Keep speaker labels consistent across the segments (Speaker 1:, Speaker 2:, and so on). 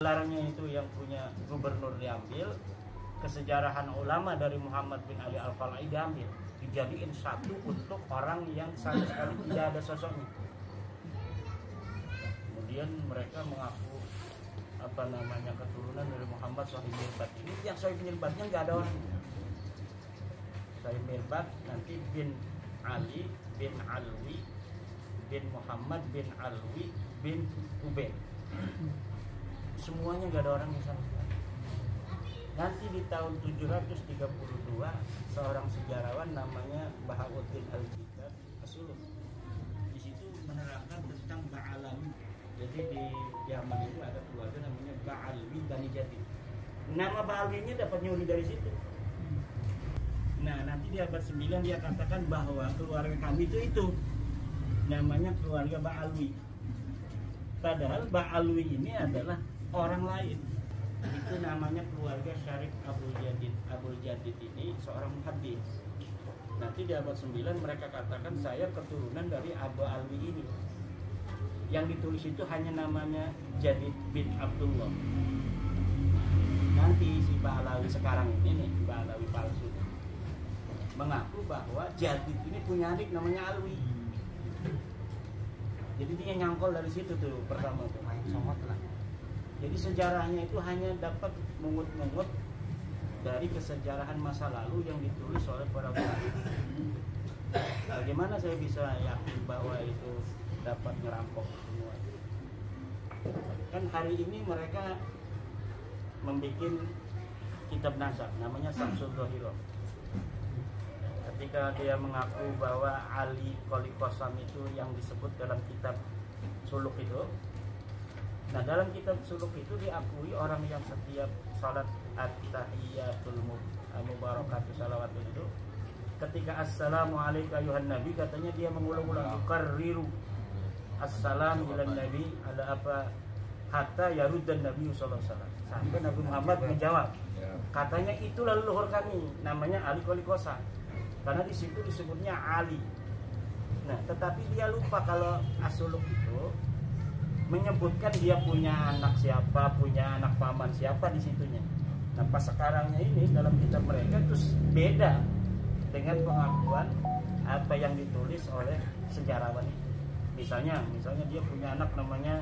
Speaker 1: Gelarnya itu yang punya gubernur diambil, kesejarahan ulama dari Muhammad bin Ali Al-Falai diambil, dijadiin satu untuk orang yang sama sekali tidak ada sosoknya. Kemudian mereka mengaku keturunan dari Muhammad Sahib Mirbat. Ini yang Sahib Mirbatnya nggak ada orang. Sahib Mirbat nanti bin Ali bin Alwi bin Muhammad bin Alwi bin Ubaid. Semuanya nggak ada orang yang sama sekali. Nanti di tahun 732 seorang sejarawan namanya Bahauddin Al-Jibbar As-Suluk di situ menerangkan tentang Ba'alawi. Jadi di Yaman itu ada keluarga namanya Ba'alwi Bani Jati. Nama Ba'alwinya dapat nyuri dari situ. Nah nanti di abad 9 dia katakan bahwa keluarga kami itu namanya keluarga Ba'alwi. Padahal Ba'alwi ini adalah orang lain. Itu namanya keluarga Syarif Abdul Jadid. Abdul Jadid ini seorang muhaddits. Nanti di abad 9 mereka katakan saya keturunan dari Abu Alwi ini. Yang ditulis itu hanya namanya Jadid bin Abdullah. Nanti si Ba'alawi sekarang ini nih, Ba'alawi palsu, mengaku bahwa Jadid ini punya adik namanya Alwi. Jadi dia nyangkol dari situ tuh pertama tuh, main somot lah. Jadi sejarahnya itu hanya dapat mengut-mengut dari kesejarahan masa lalu yang ditulis oleh para ulama. Bagaimana saya bisa yakin bahwa itu dapat merampok semua? Kan hari ini mereka membuat kitab nasab namanya Samsul Dhahirah. Ketika dia mengaku bahwa Ali Qoli Qasam itu yang disebut dalam kitab suluk itu. Nah dalam kitab suluk itu diakui orang yang setiap salat at-tahiyatul mubarakatuh salawatun itu ketika assalamualaikum ayuhan nabi katanya dia mengulang-ulang yukarriru assalamu ala nabi ala apa hatta yaruddan nabi sallallahu alaihi wasallam sampai Nabi Muhammad menjawab katanya itulah leluhur kami namanya Ali Qoli Qasam karena di situ disebutnya Ali. Nah tetapi dia lupa kalau as-suluk itu menyebutkan dia punya anak siapa, punya anak paman siapa di situnya. Nah pas sekarangnya ini dalam kitab mereka itu beda dengan pengakuan apa yang ditulis oleh sejarawan itu. Misalnya dia punya anak namanya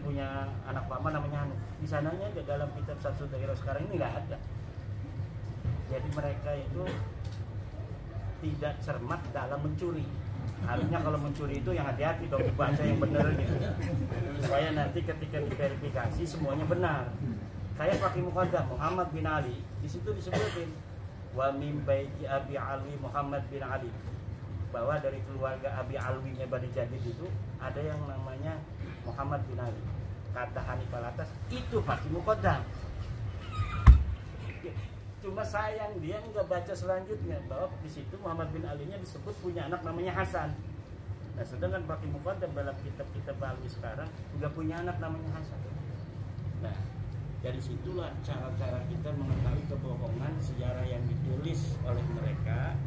Speaker 1: punya anak paman namanya Anu. Di sananya dalam kitab Samsul Dhahirah sekarang ini nggak ada. Jadi mereka itu tidak cermat dalam mencuri. Harusnya kalau mencuri itu yang hati-hati dong, dibaca yang benar gitu supaya nanti ketika diverifikasi semuanya benar. Kayak pakai muqaddam Muhammad bin Ali, di situ disebutin wa min baiti Abi Alwi Muhammad bin Ali, bahwa dari keluarga Abi Alwinya Bani Jadid itu ada yang namanya Muhammad bin Ali. Kata Hanif Alatas itu pakai muqaddam. Cuma sayang dia nggak baca selanjutnya bahwa di situ Muhammad bin Ali-nya disebut punya anak namanya Hasan. Nah sedangkan pakai muqaddam dalam kitab-kitab Alwi sekarang nggak punya anak namanya Hasan. Nah dari situlah cara-cara kita mengetahui kebohongan sejarah yang ditulis oleh mereka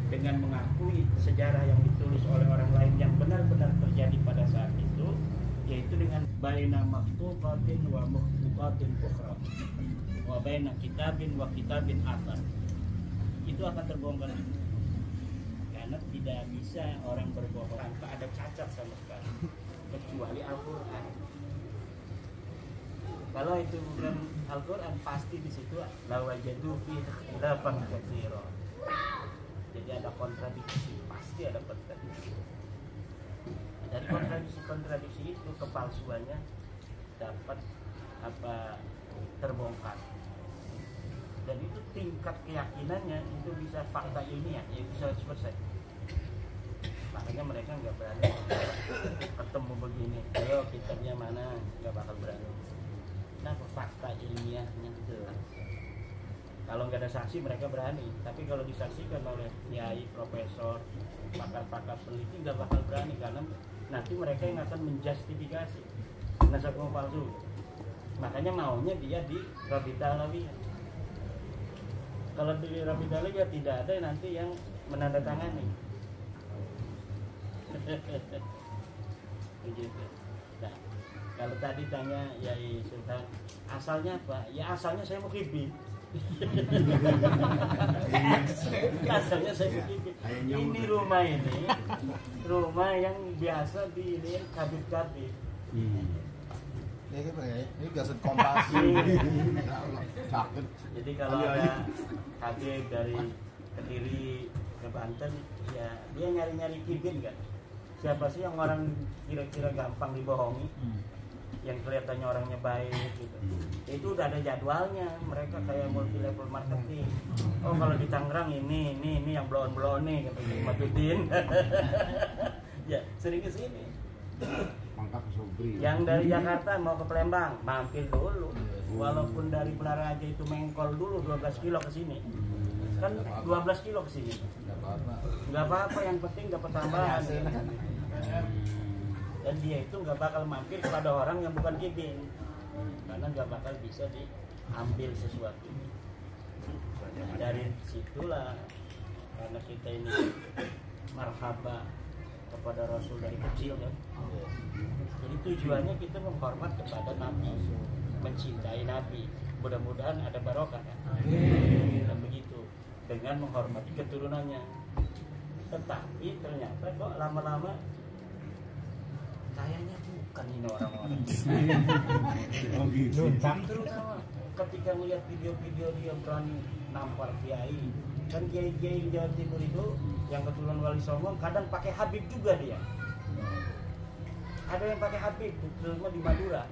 Speaker 1: dengan mengakui sejarah yang ditulis oleh orang lain yang benar-benar terjadi pada saat itu, yaitu dengan baina maktubatin wa maktubatin ukhra wa baina kitabin wa kitabin akhar. Itu akan terbongkar karena tidak bisa orang berbohong tanpa ada cacat sama sekali kecuali Al-Quran. Kalau itu bukan Al-Quran pasti di situ la wajadu fi ikhtilafan katsira. Jadi ada kontradiksi, pasti ada kontradiksi. Dari kontradiksi itu kepalsuannya dapat terbongkar. Dan itu tingkat keyakinannya itu bisa fakta ilmiah, yaitu 100%. Makanya mereka nggak berani ketemu begini. Ayo kitabnya mana? Nggak bakal berani. Nah, fakta ilmiahnya jelas. Kalau nggak ada saksi mereka berani. Tapi kalau disaksikan oleh kiai, profesor, pakar-pakar peneliti nggak bakal berani karena nanti mereka yang akan menjustifikasi nasab palsu. Makanya maunya dia di Rabit Alawiyah. Kalau di Rabit Alawiyah tidak ada nanti yang menandatangani. Begitu. Nah, Kalau tadi tanya Yai Sultan, asalnya apa? Ya asalnya saya Muhibin. Asalnya saya Muhibin. Ini rumah yang biasa di ini kabit-kabit.
Speaker 2: Ini biasa kompas.
Speaker 1: Jadi kalau ada Habib dari Kediri ke Banten, ya dia nyari-nyari kibin kan. Siapa sih yang orang kira-kira gampang dibohongi, yang kelihatannya orangnya baik gitu. Itu udah ada jadwalnya, mereka kayak multi level marketing. Oh kalau di Tangerang ini yang blow-blow nih kata Matudin. Ya sering ke sini. Yang dari Jakarta mau ke Palembang, mampir dulu. Walaupun dari Pelaraja itu mengkol dulu 12 kilo ke sini. Kan 12 kilo ke sini. Enggak apa-apa, yang penting dapat tambahan. Dan dia itu nggak bakal mampir kepada orang yang bukan kibin, karena nggak bakal bisa diambil sesuatu. Dari situlah, karena kita ini marhaba kepada Rasul dari kecil kan. Jadi tujuannya kita menghormat kepada Nabi, mencintai Nabi. Mudah-mudahan ada barokah kan. Dan begitu dengan menghormati keturunannya. Tetapi ternyata kok lama-lama kayaknya bukan ini orang-orang. Terutama ketika melihat video-video dia berani nampar kiai. Kan kiai-kiai Jawa Timur itu yang keturunan Wali Songo kadang pakai Habib juga dia. Ada yang pakai Habib, terutama di Madura.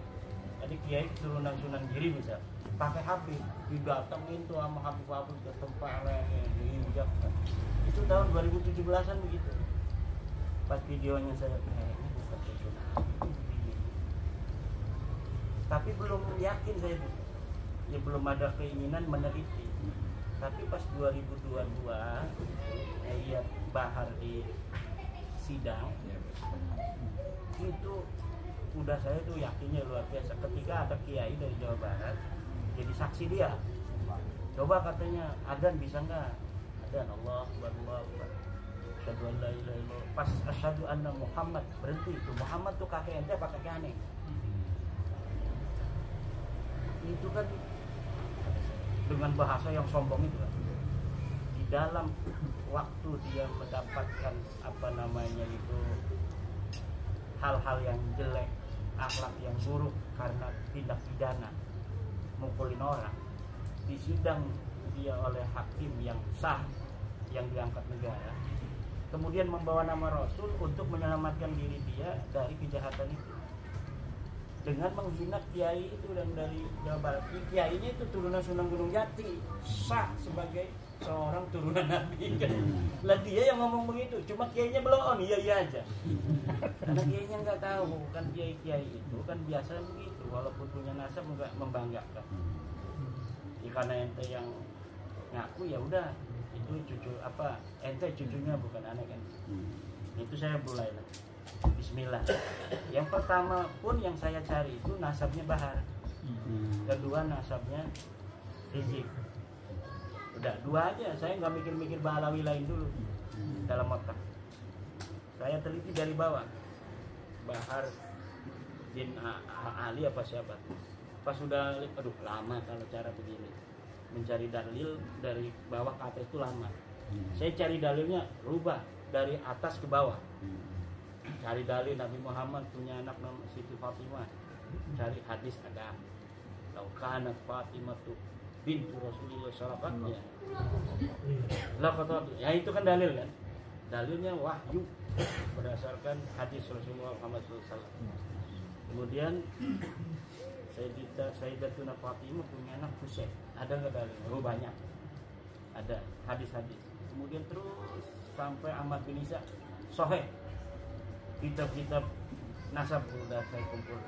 Speaker 1: Tadi kiai keturunan Sunan Giri bisa pakai Habib, didatengin tuh sama Habib ke tempat diinjak. Itu tahun 2017-an begitu. Pas videonya saya ini bukan Sunan. Tapi belum yakin saya, ya belum ada keinginan meneliti. Tapi pas 2022 saya lihat Bahar di sidang, itu udah saya tuh yakinnya luar biasa. Ketika ada kiai dari Jawa Barat jadi saksi dia, coba katanya adzan bisa nggak? Adzan Allah Akbar, asyhadu an la ilaha illallah. Pas asyhadu anna Muhammad berhenti itu. Muhammad tuh kakek ente apa kakek aneh? Itu kan dengan bahasa yang sombong itu kan. Di dalam waktu dia mendapatkan apa namanya itu hal-hal yang jelek, akhlak yang buruk karena tindak pidana mukulin orang, di sidang dia oleh hakim yang sah yang diangkat negara, kemudian membawa nama Rasul untuk menyelamatkan diri dia dari kejahatan itu dengan menghina kiai itu dan dari Jawa Barat. Kiainya itu turunan Sunan Gunung Jati, sah sebagai seorang turunan Nabi kan. Lah dia yang ngomong begitu, cuma kiainya belum iya aja. Karena kiainya nggak tahu, kan kiai itu kan biasa begitu, walaupun punya nasab nggak membanggakan. Ya, karena ente yang ngaku ya udah itu cucu apa, ente cucunya bukan aneh kan. Itu saya mulailah. Bismillah. Yang pertama pun yang saya cari itu nasabnya Bahar. Kedua nasabnya Rizik. Udah dua aja, saya nggak mikir-mikir Balawi lain dulu dalam otak. Saya teliti dari bawah. Bahar bin Ali apa siapa? Pas sudah, aduh lama kalau cara begini. Mencari dalil dari bawah ke atas itu lama. Saya cari dalilnya rubah dari atas ke bawah. Cari dalil Nabi Muhammad punya anak nama Siti Fatimah. Cari hadis ada. Laukanat Fatimah tuh bintu Rasulullah sallallahu alaihi wasallam. Ya itu kan dalil kan. Dalilnya wahyu berdasarkan hadis Rasulullah Muhammad SAW. Kemudian Sayyidatuna Fatimah punya anak Husain. Ada nggak dalil? Oh banyak. Ada hadis-hadis. Kemudian terus sampai Ahmad bin Isa Soheh. Kitab-kitab nasab sudah saya kumpul.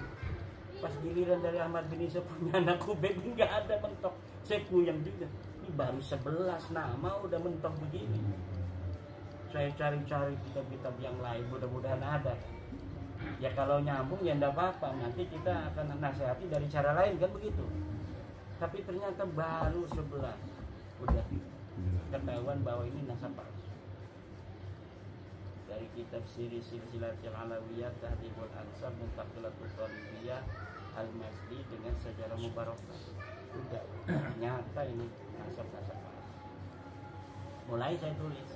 Speaker 1: Pas giliran dari Ahmad bin Isa punya anak Ubed nggak ada, mentok. Saya puyeng juga. Ini baru 11 nama udah mentok begini. Saya cari-cari kitab-kitab yang lain, mudah-mudahan ada. Ya kalau nyambung ya enggak apa-apa. Nanti kita akan nasihati dari cara lain kan begitu. Tapi ternyata baru 11 udah ketahuan bahwa ini nasab palsu. dari kitab Siri Silsilatul Alawiyah Tahdhibul Ansab Muntaqilatul Talibiyah Al-Masdi dengan sejarah mubarakah. Udah nyata ini nasab-nasab. Mulai saya tulis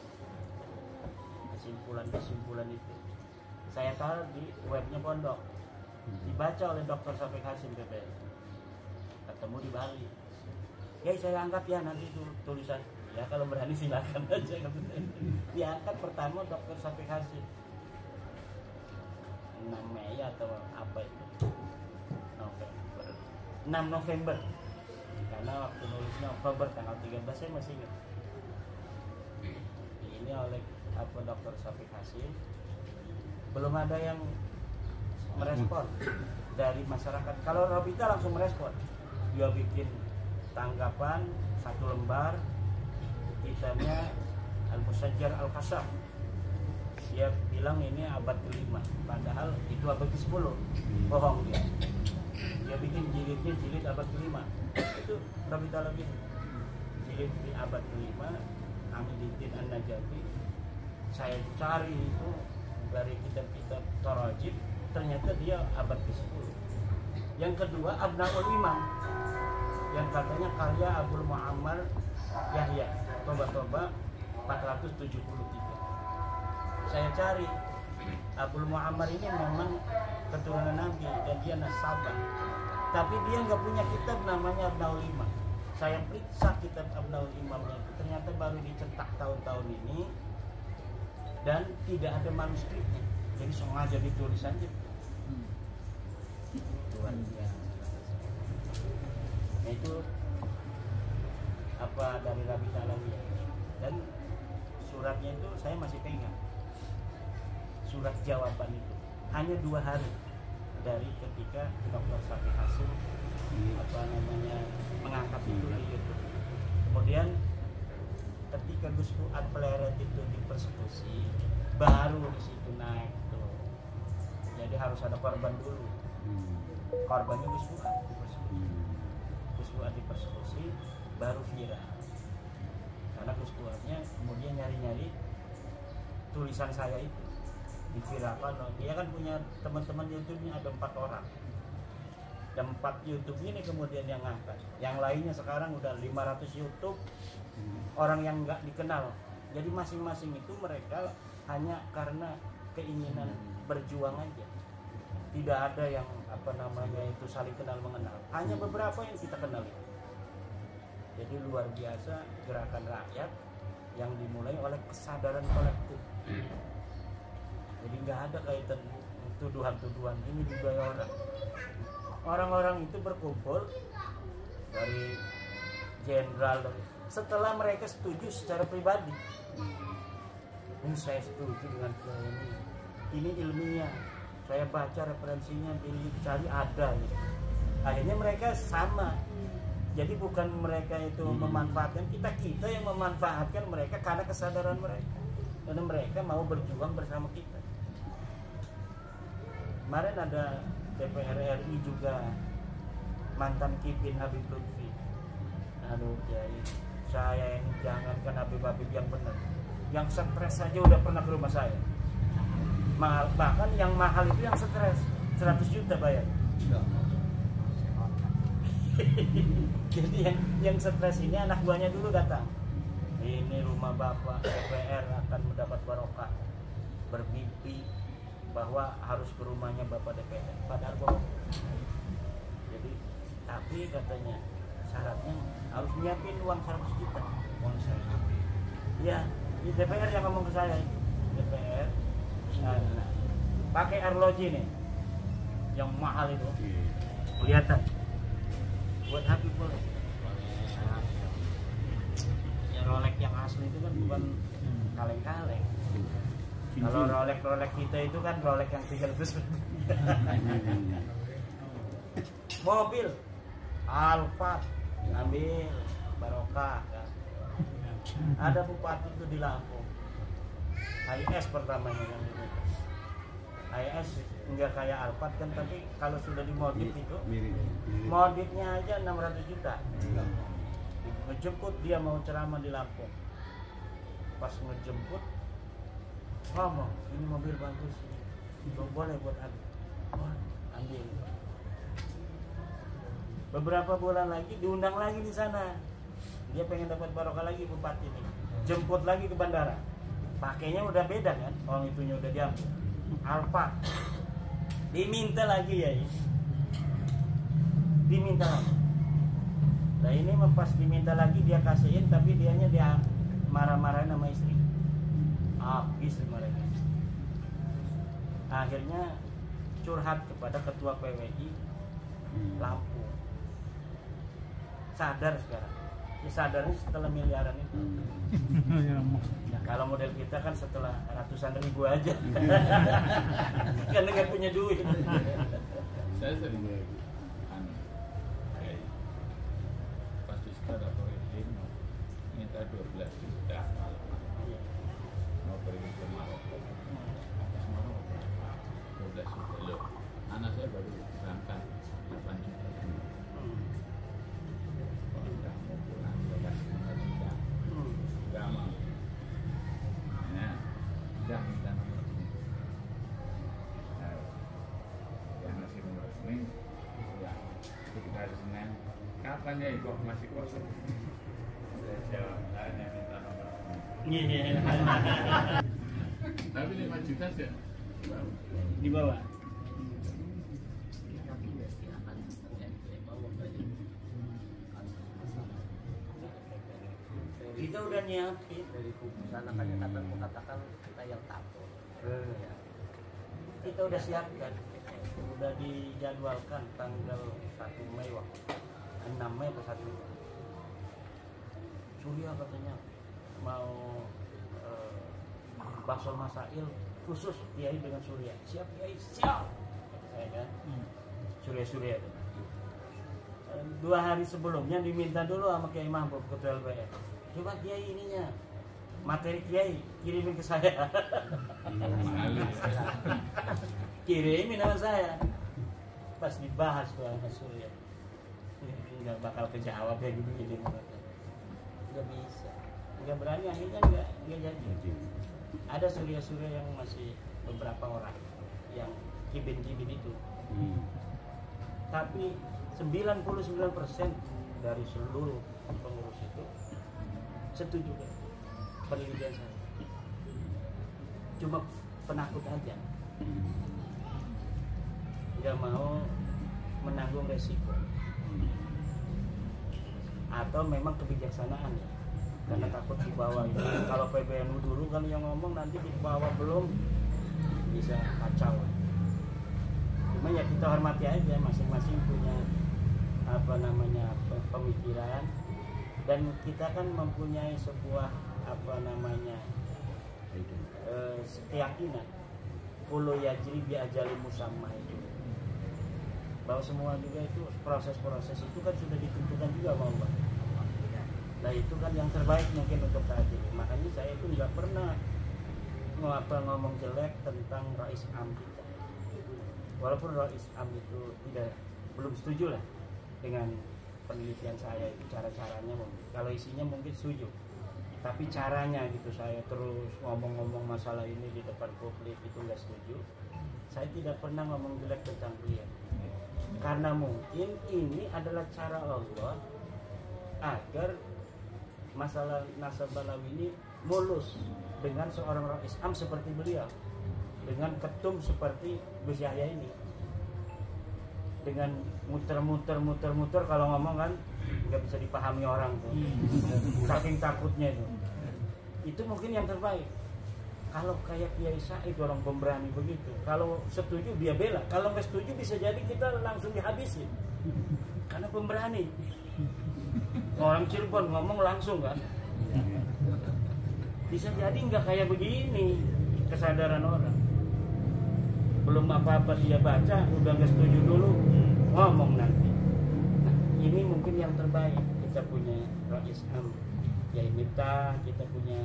Speaker 1: kesimpulan itu. Saya taruh di webnya pondok. Dibaca oleh Dr. Syafiq Hasim PPL. Ketemu di Bali. Ya saya angkat ya nanti itu tulisan. Ya kalau berani silakan aja. Diangkat pertama Dr. Syafiq Hasim. 6 Mei atau apa itu? 6 November. Karena waktu nulisnya Oktober tanggal 13 saya masih ingat. Ini oleh Dr. Syafiq Hasim. Belum ada yang merespon dari masyarakat. Kalau Robita langsung merespon. Dia bikin tanggapan 1 lembar, kitabnya Al-Musajjar Al-Kasaf. Dia bilang ini abad ke-5, padahal itu abad ke-10. Bohong dia. Dia bikin jilidnya jilid abad ke-5. Itu Robita lagi. Jilid di abad ke-5, Amiduddin An-Najafi. Saya cari itu dari kitab-kitab Tarajib, ternyata dia abad ke-10. Yang kedua Abnaul Imam, yang katanya karya Abdul Muammar Yahya, Toba 473. Saya cari Abdul Muammar ini memang keturunan Nabi dan dia nasabah, tapi dia nggak punya kitab namanya Abnaul Imam. Saya periksa kitab Abnaul Imamnya itu, ternyata baru dicetak tahun-tahun ini dan tidak ada manuskripnya, jadi sengaja ditulis saja. Luar biasa. Nah, itu apa dari Rabita Alawiyah, dan suratnya itu saya masih pegang. Surat jawaban itu hanya 2 hari dari ketika Dr. Syafiq Hasim mengangkat itu di YouTube. Kemudian ketika Gus Fuad Pleret itu dipersekusi, baru di situ naik tuh. Jadi harus ada korban dulu. Korbannya Gus Fuad dipersekusi. Gus Fuad dipersekusi baru viral. Karena Gus Fuadnya kemudian nyari-nyari tulisan saya itu diviralkan. Dia kan punya teman-teman YouTube-nya ada 4 orang. Dan 4 YouTube ini kemudian yang ngangkat. Yang lainnya sekarang udah 500 YouTube orang yang nggak dikenal. Jadi masing-masing itu mereka hanya karena keinginan berjuang aja. Tidak ada yang itu saling kenal mengenal. Hanya beberapa yang kita kenal. Jadi luar biasa gerakan rakyat yang dimulai oleh kesadaran kolektif. Jadi nggak ada kaitan tuduhan-tuduhan ini juga orang. Orang-orang itu berkumpul dari jenderal setelah mereka setuju secara pribadi. Ini saya setuju dengan ini ilmiah. Saya baca referensinya, cari ada. Gitu. Akhirnya mereka sama. Jadi bukan mereka itu memanfaatkan kita yang memanfaatkan mereka karena kesadaran mereka. Karena mereka mau berjuang bersama kita. Kemarin ada DPR RI juga mantan Kipin Habib Lutfi. Aduh Kiai, saya ini jangankan Habib yang benar, yang stres saja udah pernah ke rumah saya. Bahkan yang mahal itu yang stres 100 juta bayar. Jadi yang stres ini anak buahnya dulu datang. Ini rumah bapak DPR akan mendapat barokah. Bermimpi bahwa harus ke rumahnya bapak DPR. Padahal bohong. Jadi tapi katanya syaratnya harus nyiapin uang 100 juta. Uang saya. Ya, di DPR yang ngomong ke saya. DPR pakai arloji nih yang mahal itu kelihatan buat Habib boleh ya. Rolex yang asli itu kan bukan kaleng-kaleng. Kalau Rolex kita itu kan Rolex yang 300 mobil Alphard ambil barokah kan. Ada bupati itu di Lampung HIS pertamanya yang itu. HIS enggak kayak Alphard kan, tapi kalau sudah dimodif itu modifnya aja 600 juta. Ngejemput dia mau ceramah di Lampung. Pas ngejemput ngomong, ini mobil bagus, boleh buat aku. Wah, ambil. Beberapa bulan lagi diundang lagi di sana. Dia pengen dapat barokah lagi bupati ini. Jemput lagi ke bandara. Pakainya udah beda kan? Orang itunya udah diambil. Alfa. Diminta lagi ya. Diminta lagi. Nah ini pas diminta lagi dia kasihin, tapi dianya dia marah-marahin sama istri. Habis marahnya. Akhirnya curhat kepada ketua PWI Lampung. Sadar sekarang. Ya sadarnya setelah miliaran itu. Nah, kalau model kita kan setelah ratusan ribu aja. Karena nggak punya duit.
Speaker 2: Saya sering pas di sekolah Korea minta 12 juta mau pergi ke Maroko. Atas Maroko 12 juta loh. Anak saya baru berangkat 8 juta. Udah minta nomor ini. Yang ngasih nomor ini, ya kita hari Senin. Kapan ya kok masih kosong? Saya jawab, hanya minta nomor ini. Tapi 5 juta sih
Speaker 1: Di bawah. Kita udah nyiapin
Speaker 3: dari kubu sana kan yang katakan kita yang tahu. Ya.
Speaker 1: Kita udah siapkan, udah dijadwalkan tanggal 1 Mei waktu 6 Mei atau 1 Mei. Surya katanya mau bakso masail khusus kiai dengan Surya. Siap kiai, siap. Kata saya kan. Surya itu. 2 hari sebelumnya diminta dulu sama Kiai Mahbub ketua LBR. Coba kiai ininya materi kiai kirimin ke saya. Kirimin sama saya. Pas dibahas tuh sama Surya, nggak bakal kejawab ya gitu. Nggak bisa, nggak berani, akhirnya nggak jadi. Ada Surya yang masih beberapa orang yang kibin itu. Tapi 99% dari seluruh pengurus itu setuju kan penelitian saya. Cuma penakut aja, nggak mau menanggung resiko, atau memang kebijaksanaan ya, karena takut dibawa itu. Kalau PBNU dulu kan yang ngomong, nanti dibawa belum bisa kacau. Cuma ya kita hormati aja, masing-masing punya pemikiran, dan kita kan mempunyai sebuah keyakinan kulo yajri bi ajali musamma itu, bahwa semua juga itu proses-proses itu kan sudah ditentukan juga sama Allah. Nah itu kan yang terbaik mungkin untuk saat ini. Makanya saya itu nggak pernah ngomong jelek tentang Rais Am kita, walaupun Rais Am itu belum setuju lah dengan penelitian saya itu, cara-caranya mungkin. Kalau isinya mungkin setuju, tapi caranya gitu, saya terus ngomong-ngomong masalah ini di depan publik itu nggak setuju. Saya tidak pernah ngomong jelek tentang beliau, karena mungkin ini adalah cara Allah agar masalah Nasabalawi ini mulus dengan seorang Rais Am seperti beliau, dengan ketum seperti Gus Yahya ini, dengan muter-muter kalau ngomong kan nggak bisa dipahami orang tuh, saking takutnya itu mungkin yang terbaik. Kalau kayak Kiai Said orang pemberani begitu, kalau setuju dia bela, kalau nggak setuju bisa jadi kita langsung dihabisin karena pemberani. Orang Cirebon ngomong langsung kan, bisa jadi nggak kayak begini kesadaran orang. Belum apa-apa dia baca udah nggak setuju dulu, ngomong nanti. Nah, ini mungkin yang terbaik. Kita punya Rais Am Kiai Miftah, kita punya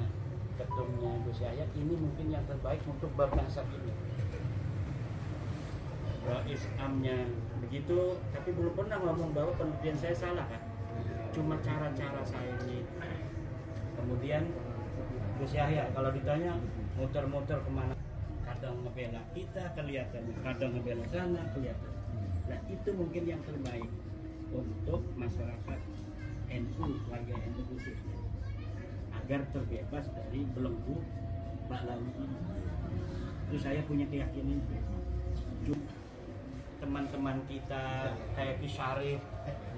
Speaker 1: ketumnya Gus Yahya, ini mungkin yang terbaik untuk berbangsa ini. Rais Amnya begitu, tapi belum pernah ngomong bahwa penelitian saya salah kan, cuma cara-cara saya ini. Kemudian Gus Yahya kalau ditanya muter-muter kemana, kadang ngebela kita kelihatan, kadang ngebela sana kelihatan. Nah itu mungkin yang terbaik untuk masyarakat NU, warga NU khususnya, agar terbebas dari belenggu Pahlawi ini. Itu saya punya keyakinan. Teman-teman kita kayak Ki Syarif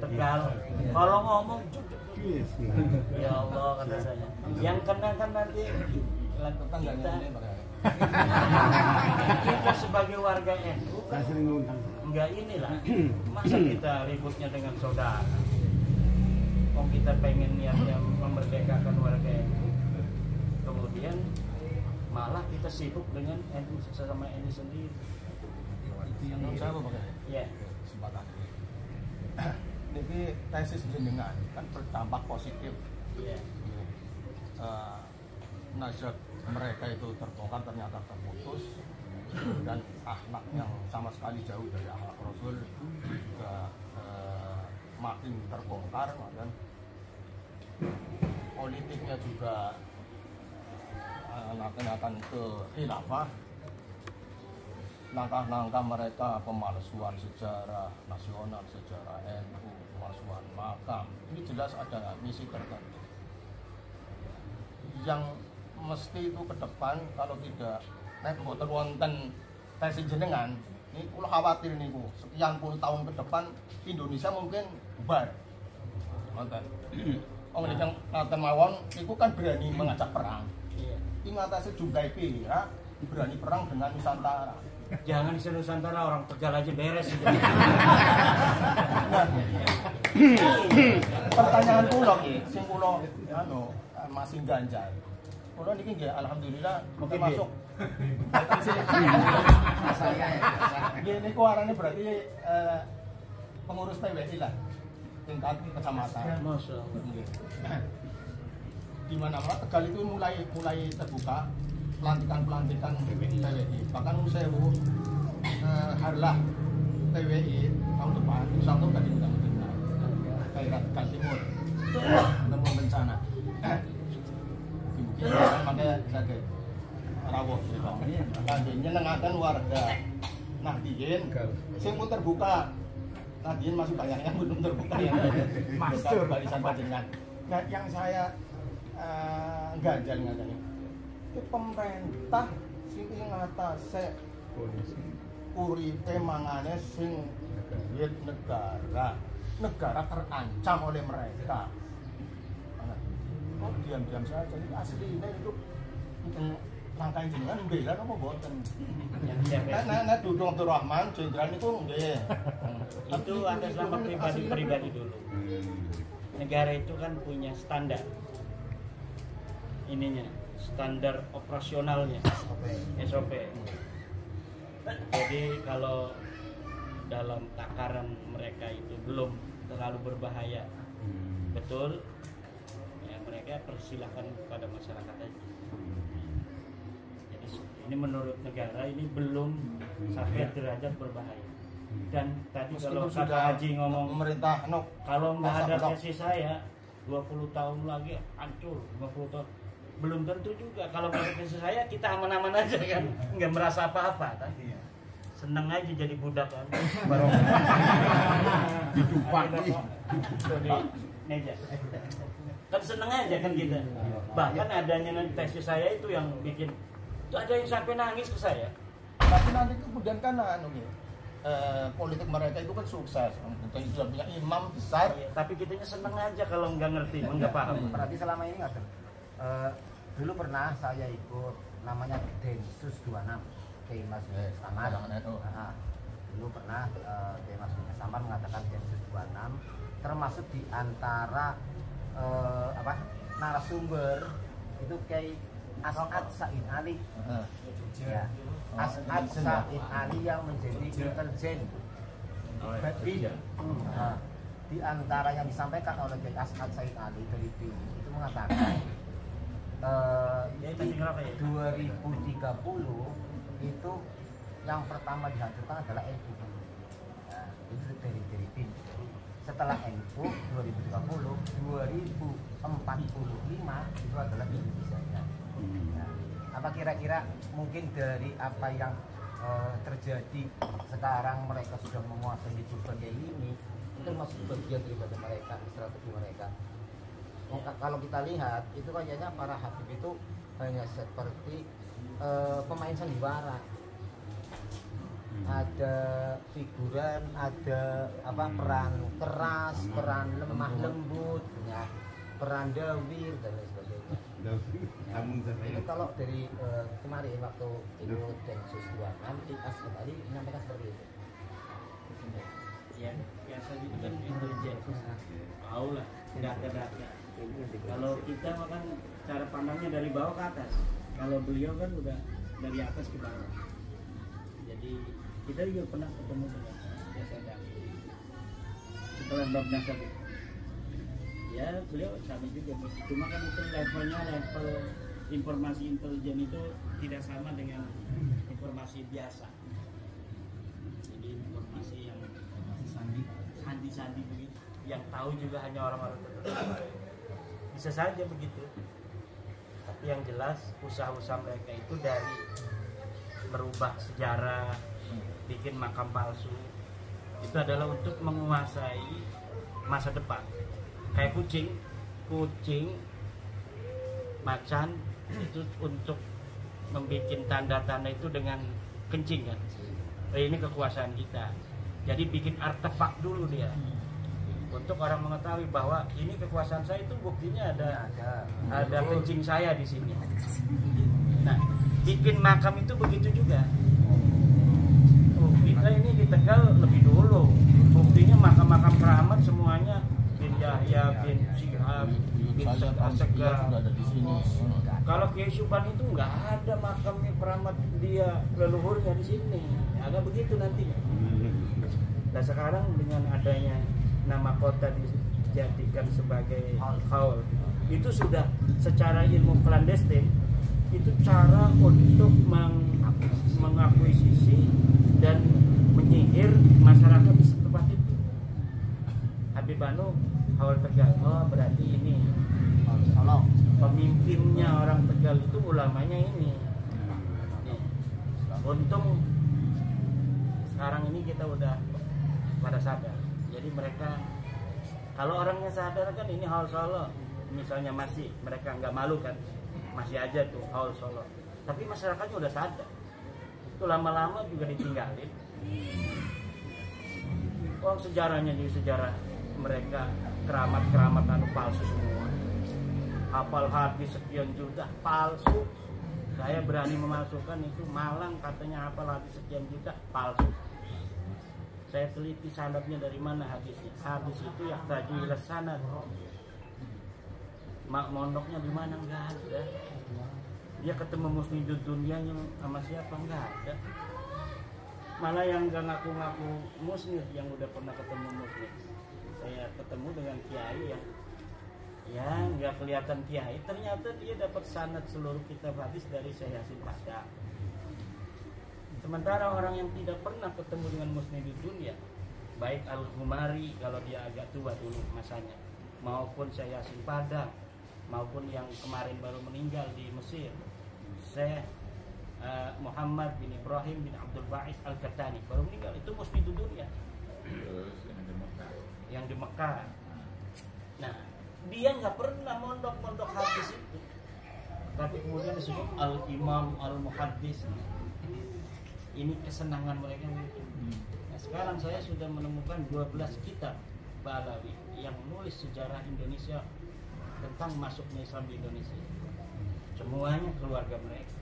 Speaker 1: Tegal, kalau ngomong ya Allah kata saya, yang kena kan nanti kita sebagai warga NU kan enggak inilah, masa kita ributnya dengan saudara. Kalau kita pengen niatnya memerdekakan warga NU, kemudian malah kita sibuk dengan NU sesama NU sendiri.
Speaker 4: Yang saya apa Pak?
Speaker 1: Ya.
Speaker 4: Kesempatan ini. Ini tesis jenengan kan berdampak positif.
Speaker 1: Iya.
Speaker 4: Nazar mereka itu terbongkar ternyata terputus dan akhlak yang sama sekali jauh dari akhlak Rasul juga makin terbongkar, dan politiknya juga akan ke khilafah. Langkah-langkah mereka pemalsuan sejarah nasional, sejarah NU, pemalsuan makam, ini jelas ada misi tertentu yang mesti itu ke depan. Kalau tidak nek mboten wonten tesis jenengan, ini kula khawatir niku sekian puluh tahun ke depan Indonesia mungkin bubar. Wonten. Wong nek ngaten mawon niku kan berani mengajak perang.
Speaker 1: Iya.
Speaker 4: Iki ngatasi jumlah pira berani perang dengan Nusantara.
Speaker 1: Jangan di Nusantara, orang Tegal aja beres itu.
Speaker 4: Pertanyaan kula ki, sing kula masih ganjal. Kula niki nggih alhamdulillah masuk. Saya ya. Nggih niku arane berarti pengurus PWI lah. Tingkat kecamatan.
Speaker 1: Masyaallah.
Speaker 4: Di mana-mana Tegal itu mulai terbuka pelantikan PWI. Bahkan Sewu harlah PWI tahun depan Sabtu tadi undang-undang daerah Tegal Timur tentang bencana. Mungkin makanya saya rawuh gitu. Nanti nyenengaken warga Nahdien sing pun terbuka. Nahdien masih banyak yang belum terbuka yang masuk barisan panjenengan. Nah, yang saya ganjal ngatane pemerintah sing ngatasi uripe mangane sing negara terancam oleh mereka. Kok diam-diam saja ini aslinya itu langkah jenengan bela apa boten? Nek Dudung Abdul Rahman jenderal itu nggih.
Speaker 1: Itu atas nama pribadi dulu. Negara itu kan punya standar ininya, standar operasionalnya, SOP. Jadi kalau dalam takaran mereka itu belum terlalu berbahaya, betul, ya mereka persilahkan kepada masyarakat aja. Jadi ini menurut negara ini belum sampai derajat berbahaya. Dan tadi kalau kata Haji ngomong
Speaker 4: pemerintah
Speaker 1: kalau nggak ada tesis saya 20 tahun lagi hancur, 50 tahun belum tentu juga. Kalau nggak ada tesis saya kita aman-aman aja kan, nggak merasa apa-apa kan, seneng aja jadi budak kan, baru hidup pagi di meja kan seneng aja kan kita. Bahkan adanya tesis saya itu yang bikin itu ada yang sampai nangis ke saya.
Speaker 4: Tapi nanti kemudian kan politik mereka itu kan sukses, dan sudah punya imam besar.
Speaker 1: Iya, tapi kitanya seneng aja kalau nggak ngerti, nggak paham.
Speaker 3: Berarti selama ini nggak dulu pernah saya ikut namanya Densus 26 Mas Samar. Dulu pernah Mas Samar mengatakan Densus 26 termasuk di antara narasumber itu kayak As'ad Said Ali. Ya. As'ad Said Ali yang menjadi intelijen BIN. Di antara yang disampaikan oleh As'ad Said Ali dari BIN itu mengatakan 2030 itu yang pertama dihancurkan adalah NU. Itu dari BIN. setelah NU 2030, 2045 itu adalah Indonesia. Nah, apa kira-kira mungkin dari apa yang terjadi sekarang mereka sudah menguasai hidup kayak ini, itu masuk bagian daripada mereka, strategi mereka. Kalau kita lihat itu kayaknya para Habib itu hanya seperti pemain sandiwara. Ada figuran, ada peran keras, peran lemah lembut, ya, peran dawir dan lain sebagainya. Itu kalau dari kemarin waktu ikut Densus 2 nanti Asad Ali menyampaikan seperti itu.
Speaker 1: Ya biasa gitu kan intelijen, tahu lah data-data. Kalau kita makan cara pandangnya dari bawah ke atas, kalau beliau kan udah dari atas ke bawah. Jadi kita juga pernah ketemu dengan Asad Ali setelah Bab Nasab. Ya beliau sama juga, cuma kan itu levelnya level informasi intelijen itu tidak sama dengan informasi biasa. Jadi informasi yang sandi begitu, yang tahu juga hanya orang-orang tertentu. Bisa saja begitu. Tapi yang jelas usaha-usaha mereka itu dari merubah sejarah, bikin makam palsu, itu adalah untuk menguasai masa depan. Kayak kucing, macan itu untuk membuat tanda-tanda itu dengan kencing kan. Ini kekuasaan kita. Jadi bikin artefak dulu dia. Untuk orang mengetahui bahwa ini kekuasaan saya, itu buktinya ada kencing saya di sini. Nah, bikin makam itu begitu juga. Kita ini di Tegal lebih dulu. Buktinya makam-makam keramat semuanya bin Yahya, bin Syihab, bin Asegaf. Kalau Kiai Subhan itu nggak ada makamnya keramat dia leluhurnya di sini. Ada begitu nantinya. Nah sekarang dengan adanya nama kota dijadikan sebagai haul, itu sudah secara ilmu klandestin, itu cara untuk mengakuisisi dan menyihir masyarakat di tempat itu. Habib Banu Haul Tegal, oh berarti ini pemimpinnya orang Tegal itu ulamanya ini. Untung sekarang ini kita udah pada sadar. Jadi mereka, kalau orangnya sadar kan ini Haul Solo, misalnya masih mereka nggak malu kan, masih aja tuh Haul Solo. Tapi masyarakatnya udah sadar. Itu lama-lama juga ditinggalin. Sejarahnya jadi sejarah mereka keramat-keramat anu palsu semua. Hafal hadis sekian juta palsu. Saya berani memasukkan itu Malang katanya hafal hadis sekian juta palsu. Saya teliti sanadnya dari mana hadisnya. Hadis itu yang taju ila sanad. Mak mondoknya di mana enggak ada. Dia ketemu musnidud dunianya sama siapa enggak ada. Malah yang enggak ngaku-ngaku musnid yang udah pernah ketemu musnid. Saya ketemu dengan kiai yang nggak kelihatan kiai, ternyata dia dapat sanad seluruh kitab hadis dari Syekh Yasin Padang. Sementara orang yang tidak pernah ketemu dengan musnid dunia, baik Al-Ghumari kalau dia agak tua dulu masanya, maupun Syekh Yasin Padang, maupun yang kemarin baru meninggal di Mesir, Syekh Muhammad bin Ibrahim bin Abdul Ba'is Al-Qahtani baru meninggal, itu musnid dunia. Yang di Mekah. Nah, dia nggak pernah mondok hadis itu, tapi kemudian disebut Al-Imam Al-Muhaddis. Ini kesenangan mereka itu. Nah, sekarang saya sudah menemukan 12 kitab Balawi yang menulis sejarah Indonesia tentang masuknya Islam di Indonesia. Semuanya keluarga mereka.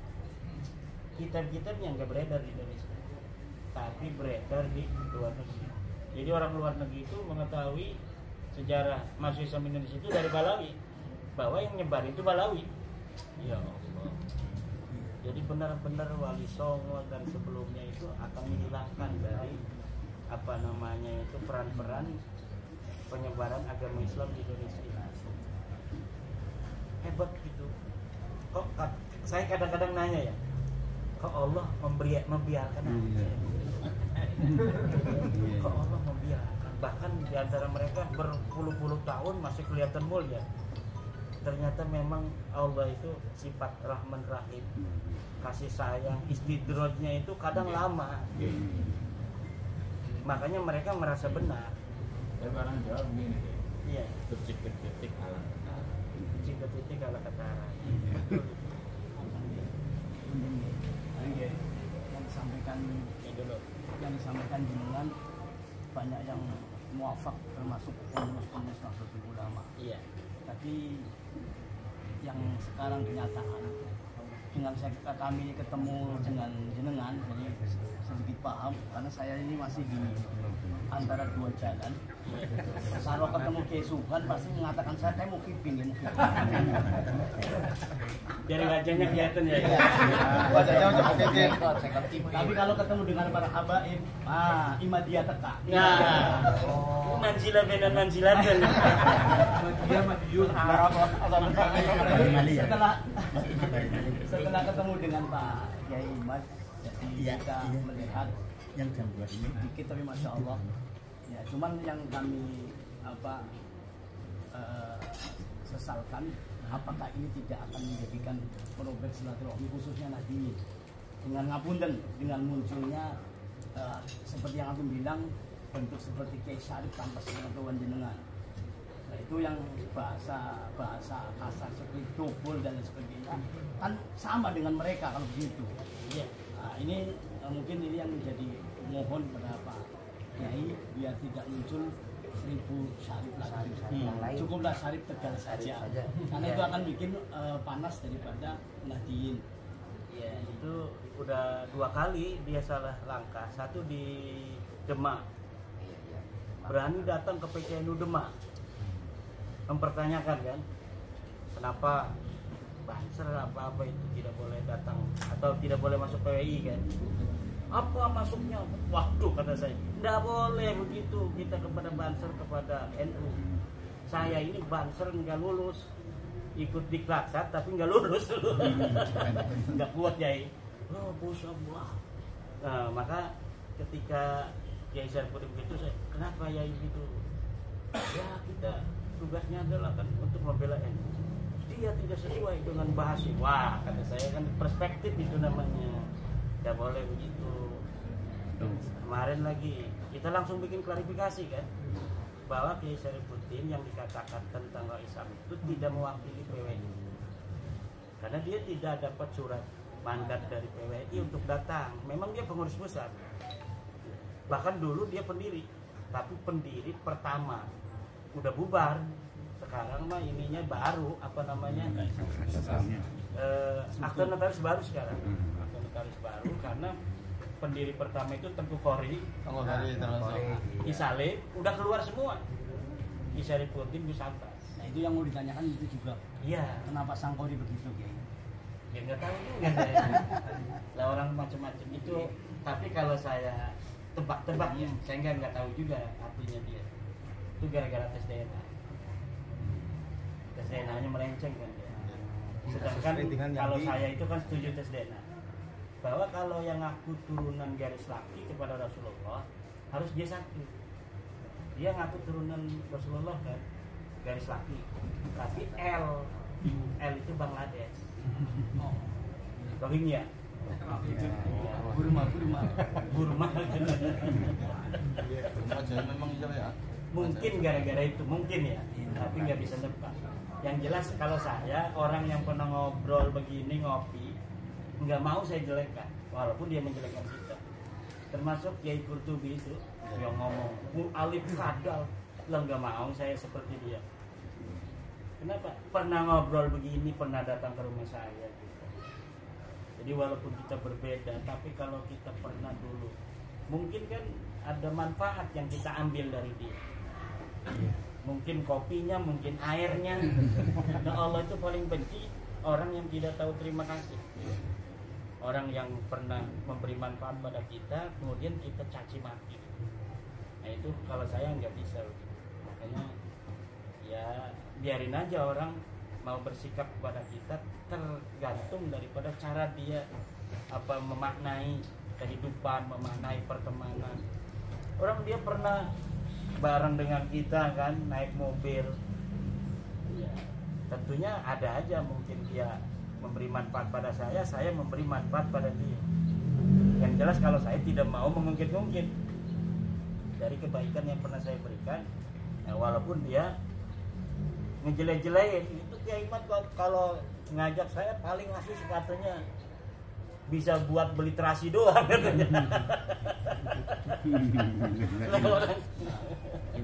Speaker 1: Kitab-kitabnya nggak beredar di Indonesia, tapi beredar di luar negeri. Jadi orang luar negeri itu mengetahui sejarah masuk Islam Indonesia itu dari Balawi, bahwa yang nyebar itu Balawi. Ya Allah. Jadi benar-benar Wali Songo dan sebelumnya itu akan menghilangkan dari itu peran-peran penyebaran agama Islam di Indonesia. Hebat gitu. Kok saya kadang-kadang nanya ya, kok Allah membiarkan? Kok Allah membiarkan? bahkan di antara mereka berpuluh-puluh tahun masih kelihatan mulia. Ternyata memang Allah itu sifat Rahman Rahim, kasih sayang, istidrojnya itu kadang lama. Makanya mereka merasa benar.
Speaker 2: Tapi orang Jawa begini,
Speaker 1: Iya,
Speaker 2: bercik-cik ala ketara.
Speaker 1: cinta titik ala ketara.
Speaker 5: yang disampaikan jenengan banyak yang muafak termasuk pengurus-pengurus Nahdlatul Ulama.
Speaker 1: Iya.
Speaker 5: Tapi yang sekarang kenyataan dengan kami ketemu dengan jenengan, jadi sedikit paham karena saya ini masih di antara dua jalan. Kalau ketemu Kiai Subhan pasti mengatakan saya mau kiping ya, mau kiping.
Speaker 1: Biar wajahnya kelihatan ya.
Speaker 4: Wajahnya udah kepikir.
Speaker 5: Tapi kalau ketemu dengan para habaib, Imadiyah teka.
Speaker 1: Nah, manzila benan manzilatan.
Speaker 5: Setelah ketemu dengan Pak Kiai Imad, jadi kita melihat
Speaker 3: yang jam 2 ini
Speaker 5: dikit tapi masya Allah. Ya, cuman yang kami sesalkan, apakah ini tidak akan menjadikan proyek silaturahmi khususnya Nahdien dengan ngapunten dengan munculnya seperti yang aku bilang bentuk seperti Kiai Syarif tanpa sepengetahuan jenengan. Nah, itu yang bahasa kasar seperti dobol dan sebagainya kan sama dengan mereka kalau begitu.
Speaker 1: Iya.
Speaker 5: Nah, ini mungkin ini yang menjadi mohon kepada Pak Kiai biar tidak muncul 1000 Syarif lagi. Cukuplah Syarif Tegal saja. Karena itu akan bikin panas daripada Nahdien.
Speaker 1: Ya, itu udah 2 kali dia salah langkah. Satu di Demak. Berani datang ke PCNU Demak. Mempertanyakan kan, kenapa Banser apa-apa itu tidak boleh datang atau tidak boleh masuk PWI kan? Apa masuknya? Waduh, kata saya, tidak boleh begitu kita kepada Banser, kepada NU. Saya ini Banser nggak lulus, ikut di Klaksat tapi nggak lulus dulu, nggak kuat Yai. Oh, Busabullah. Nah, maka ketika Kiai Sarifudin begitu, saya, kenapa Yai gitu? Ya kita tugasnya adalah kan untuk membela NU. Dia tidak sesuai dengan bahasa. Wah, kata saya kan perspektif itu namanya. Tidak boleh begitu. Kemarin lagi kita langsung bikin klarifikasi kan, bahwa Kiai Sarifudin yang dikatakan tentang Islam itu tidak mewakili PWI. Karena dia tidak dapat surat mandat dari PWI untuk datang. Memang dia pengurus pusat. Bahkan dulu dia pendiri, tapi pendiri pertama udah bubar. Sekarang mah ininya baru, apa namanya, akte notaris baru sekarang. Akte notaris baru karena pendiri pertama itu Tengku Khori, Isale udah keluar semua. Sarifudin Gus Abbas.
Speaker 5: Nah, itu yang mau ditanyakan itu juga.
Speaker 1: Iya.
Speaker 5: Kenapa Sang Khori begitu, Kiai?
Speaker 1: Ya nggak tahu juga saya. Lah orang macam-macam itu. Tapi kalau saya tebak-tebak ya, saya nggak tahu juga artinya dia. Itu gara-gara tes DNA. Tes DNA-nya melenceng kan dia. Sedangkan kalau saya itu kan setuju tes DNA. Bahwa kalau yang ngaku turunan garis laki kepada Rasulullah harus dia satu. Dia ngaku turunan Rasulullah kan garis laki. Tapi L itu Bangladesh. Rohingya.
Speaker 5: Burma.
Speaker 4: Memang iya ya.
Speaker 1: Mungkin gara-gara itu, mungkin ya, tapi nggak bisa nebak. Yang jelas kalau saya orang yang pernah ngobrol begini, ngopi, nggak mau saya jelekkan, walaupun dia menjelekkan kita. Termasuk Kiai Qurtubi itu yang ngomong alif kadal, lah nggak mau saya seperti dia. Kenapa? Pernah ngobrol begini, pernah datang ke rumah saya. Gitu. Jadi walaupun kita berbeda, tapi kalau kita pernah dulu, mungkin kan ada manfaat yang kita ambil dari dia. Mungkin kopinya, mungkin airnya. Nah, Allah itu paling benci orang yang tidak tahu terima kasih. Orang yang pernah memberi manfaat pada kita, kemudian kita caci maki. Nah itu kalau saya nggak bisa. Makanya ya biarin aja orang mau bersikap kepada kita, tergantung daripada cara dia apa memaknai kehidupan, memaknai pertemanan. Orang dia pernah bareng dengan kita kan, naik mobil. Ya, tentunya ada aja mungkin dia memberi manfaat pada saya memberi manfaat pada dia. Yang jelas kalau saya tidak mau mengungkit-ungkit dari kebaikan yang pernah saya berikan, ya, walaupun dia ngejelek-jelekin itu Kiai Imat kalau ngajak saya paling ngasih sepatunya bisa buat beli terasi doang katanya.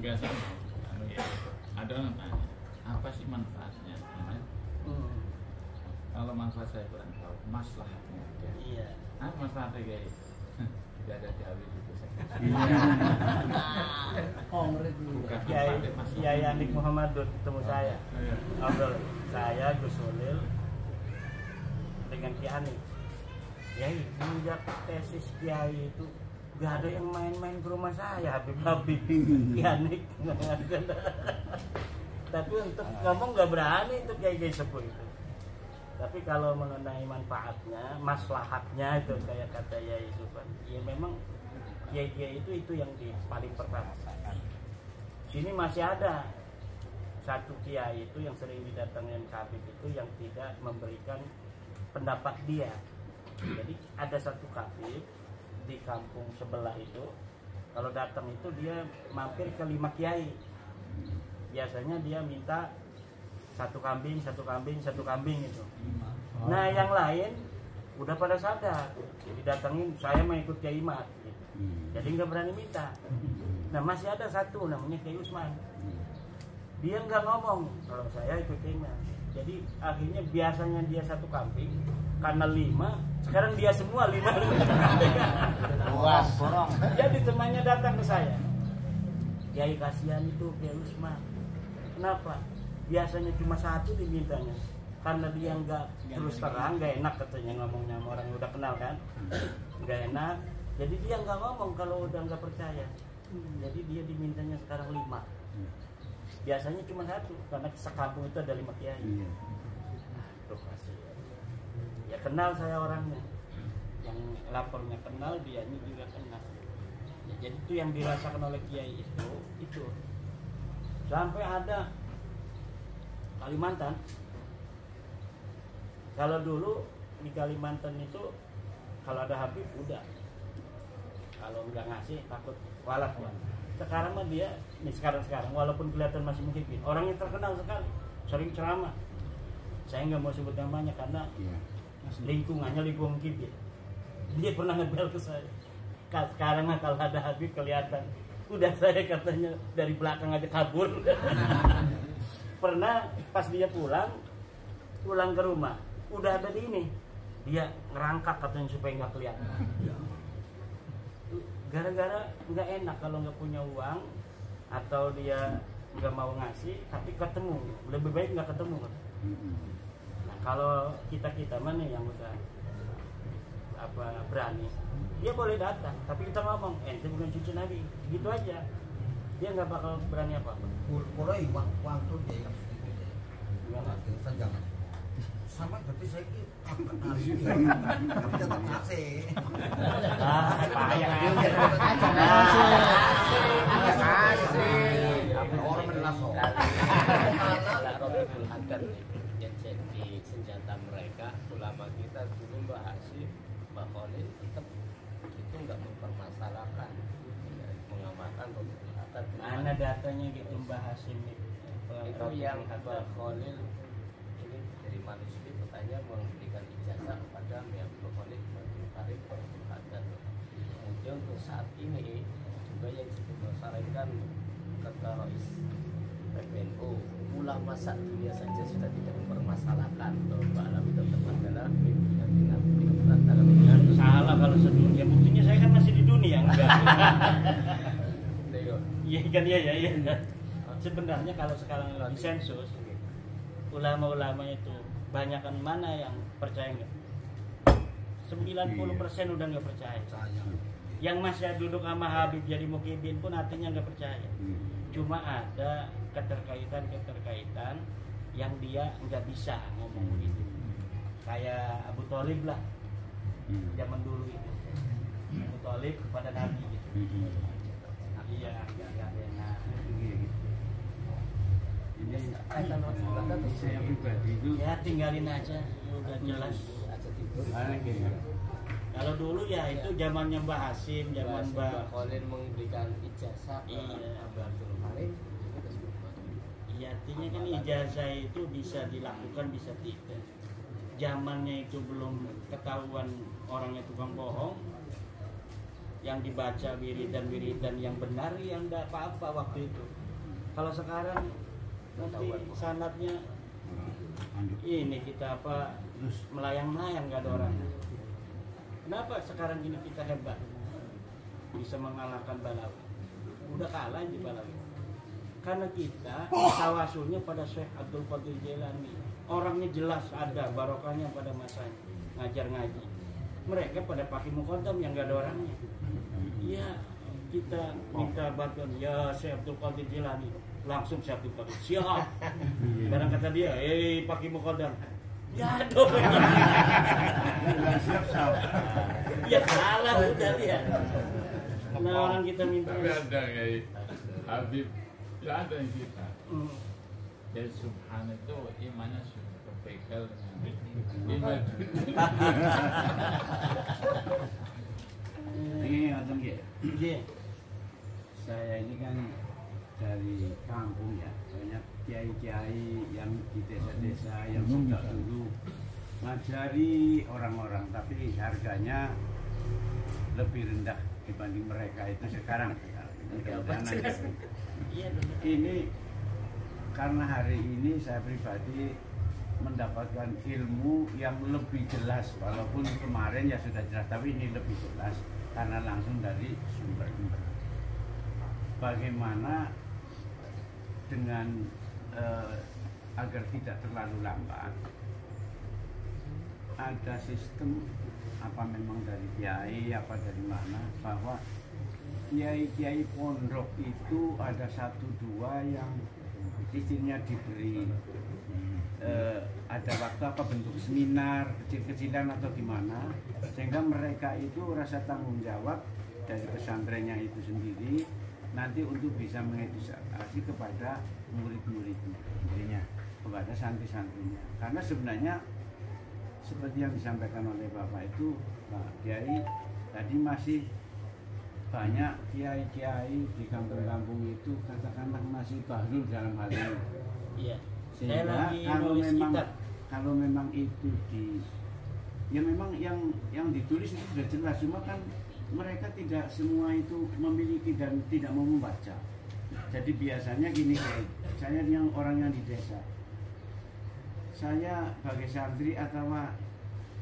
Speaker 2: Biasa ada orang tanya apa sih manfaatnya? Kalau manfaat saya kurang tahu, maslahatnya.
Speaker 1: Iya.
Speaker 2: Apa manfaatnya kayak? Tidak ada jawab itu saya.
Speaker 1: Kiai Anik Muhammad ketemu saya. Ngobrol saya Gus Solil dengan Kiai Anik. Kiai, semenjak tesis Kiai itu gak ada yang main-main ke rumah saya, Habib Kiai Anik. Tapi untuk ngomong gak berani itu Kiai sepuh itu. Tapi kalau mengenai manfaatnya, maslahatnya itu kayak kata Yai Yusufan, ya memang Kiai itu yang paling pertama. Sini masih ada satu Kiai itu yang sering didatangin Habib itu yang tidak memberikan pendapat dia. Jadi ada satu Habib di kampung sebelah itu, kalau datang itu dia mampir ke 5 kiai. Biasanya dia minta satu kambing itu. Nah yang lain udah pada sadar, jadi datangin saya mau ikut Kiai Imat gitu. Jadi nggak berani minta. Nah masih ada satu namanya Kiai Usman, dia nggak ngomong kalau saya ikut Kiai Imat. Jadi akhirnya biasanya dia satu kambing, karena 5 sekarang dia semua 5
Speaker 3: Luas borong.
Speaker 1: Jadi temannya datang ke saya, Kiai kasihan itu Kiai Usman, kenapa? Biasanya cuma satu dimintanya, karena dia nggak terus terang, nggak enak katanya ngomongnya sama orang yang udah kenal kan, nggak enak. Jadi dia nggak ngomong kalau udah nggak percaya. Jadi dia dimintanya sekarang 5. Biasanya cuma satu, karena sekampung itu ada 5 kiai. Tuh kasih. Ya kenal saya orangnya, yang lapornya kenal, dia ini juga kenal. Ya, jadi itu yang dirasakan oleh kiai itu sampai ada Kalimantan. Kalau dulu di Kalimantan itu kalau ada Habib udah, kalau nggak ngasih takut walak ya. Sekarang mah dia nih sekarang walaupun kelihatan masih muhibin, orangnya terkenal sekali, sering ceramah. Saya nggak mau sebut namanya karena lingkungannya lingkungan kibir. Dia pernah ngebel ke saya. Sekarang mah kalau ada Habib kelihatan, udah saya katanya dari belakang aja kabur. Pernah pas dia pulang ke rumah, udah ada di ini, dia ngerangkak katanya supaya nggak kelihatan. Gara-gara nggak enak kalau nggak punya uang atau dia nggak mau ngasih, tapi ketemu, lebih baik nggak ketemu. Nah kalau kita mana yang udah berani, dia boleh datang, tapi kita ngomong, ente bukan cucu Nabi, gitu aja. Dia nggak bakal berani apa-apa.
Speaker 3: Kalau uang tuh dia yang sedikit gimana? Kita jangan sama berarti saya ini akan ngasih tapi tetap ngasih.
Speaker 1: Payah
Speaker 3: orang menelas
Speaker 6: akan yang jadi senjata mereka. Ulama kita dulu Mbak Hasyim, Mbak Khalil tetap itu nggak mempermasalahkan, mengamalkan pemberatan.
Speaker 1: Mana datanya gitu Mbak Hasyim
Speaker 6: itu yang Mbak Khalil ini dari manusia bertanya memberikan ijazah kepada Mbak Khalil Karim Perhatian. Kemudian untuk saat ini juga yang dipermasalahkan kata Rais PBNU, ulama saat dunia saja sudah tidak mempermasalahkan bahwa Mbak Alawi tetap adalah pimpinan
Speaker 1: salah kalau sedunia. Buktinya saya kan masih di dunia enggak. Iya kan iya. Sebenarnya kalau sekarang di sensus ulama-ulama itu banyakan mana yang percaya enggak? 90% udah nggak percaya. Yang masih duduk sama Habib jadi mukibin pun artinya nggak percaya. Cuma ada keterkaitan yang dia nggak bisa ngomong begitu. Kayak Abu Thalib lah, zaman dulu itu. Abu Thalib kepada Nabi gitu. Iya, nggak enak.
Speaker 7: saya pribadi itu
Speaker 1: Ya tinggalin aja, udah jelas. Kalau dulu ya itu zamannya Mbah Hasim, zaman Mbah
Speaker 6: Khalil memberikan ijazah ke
Speaker 1: Iya.
Speaker 6: Mbah Abdul Karim.
Speaker 1: Iya, artinya kan ijazah itu bisa dilakukan, bisa tidak. Zamannya itu belum ketahuan orangnya tukang bohong, yang dibaca wiridan yang benar, yang enggak apa-apa waktu itu. Kalau sekarang nanti sanadnya ini kita apa melayang-layang nggak ada orang. Kenapa sekarang ini kita hebat bisa mengalahkan Balawi? Udah kalah di Balawi. Karena kita tawasulnya pada Syekh Abdul Qadir Jailani. Orangnya jelas ada barokahnya pada masanya ngajar ngaji. Mereka pada pakai muqaddam yang nggak ada orangnya. Iya, kita minta bantuan ya Syekh Abdul Qadir Jailani. Langsung Syekh Abdul Qadir siap. Barang kata dia, pakai muqaddam. Ya dong.
Speaker 7: siap.
Speaker 1: Ya salah udah dia. Nah orang kita minta.
Speaker 2: Tapi ada kayak Habib, ya ada yang kita. Ya Subhan itu imannya sudah terpegal dengan iman.
Speaker 7: Ini ngomong ya.
Speaker 1: Iya.
Speaker 7: Saya ini kan dari kampung ya, banyak kiai-kiai yang di desa-desa yang sudah dulu ngajari orang-orang, tapi harganya lebih rendah dibanding mereka itu sekarang. Ini karena hari ini saya pribadi mendapatkan ilmu yang lebih jelas, walaupun kemarin ya sudah jelas, tapi ini lebih jelas karena langsung dari sumber-sumber. Bagaimana dengan agar tidak terlalu lambat, ada sistem apa memang dari kiai apa dari mana, bahwa kiai-kiai pondok itu ada 1-2 yang istilahnya diberi ada waktu apa bentuk seminar kecil-kecilan atau gimana, sehingga mereka itu rasa tanggung jawab dari pesantrennya itu sendiri nanti untuk bisa mengedukasi kepada murid-muridnya, intinya kepada santri-santrinya. Karena sebenarnya seperti yang disampaikan oleh Bapak itu, Pak Kiai, tadi masih banyak kiai-kiai di kampung-kampung itu katakanlah masih bahlul dalam hal ini.
Speaker 1: Iya.
Speaker 7: Sehingga kalau memang itu ya memang yang ditulis itu sudah jelas, cuma kan mereka tidak semua itu memiliki dan tidak mau membaca. Jadi biasanya gini, saya yang orang yang di desa, saya sebagai santri atau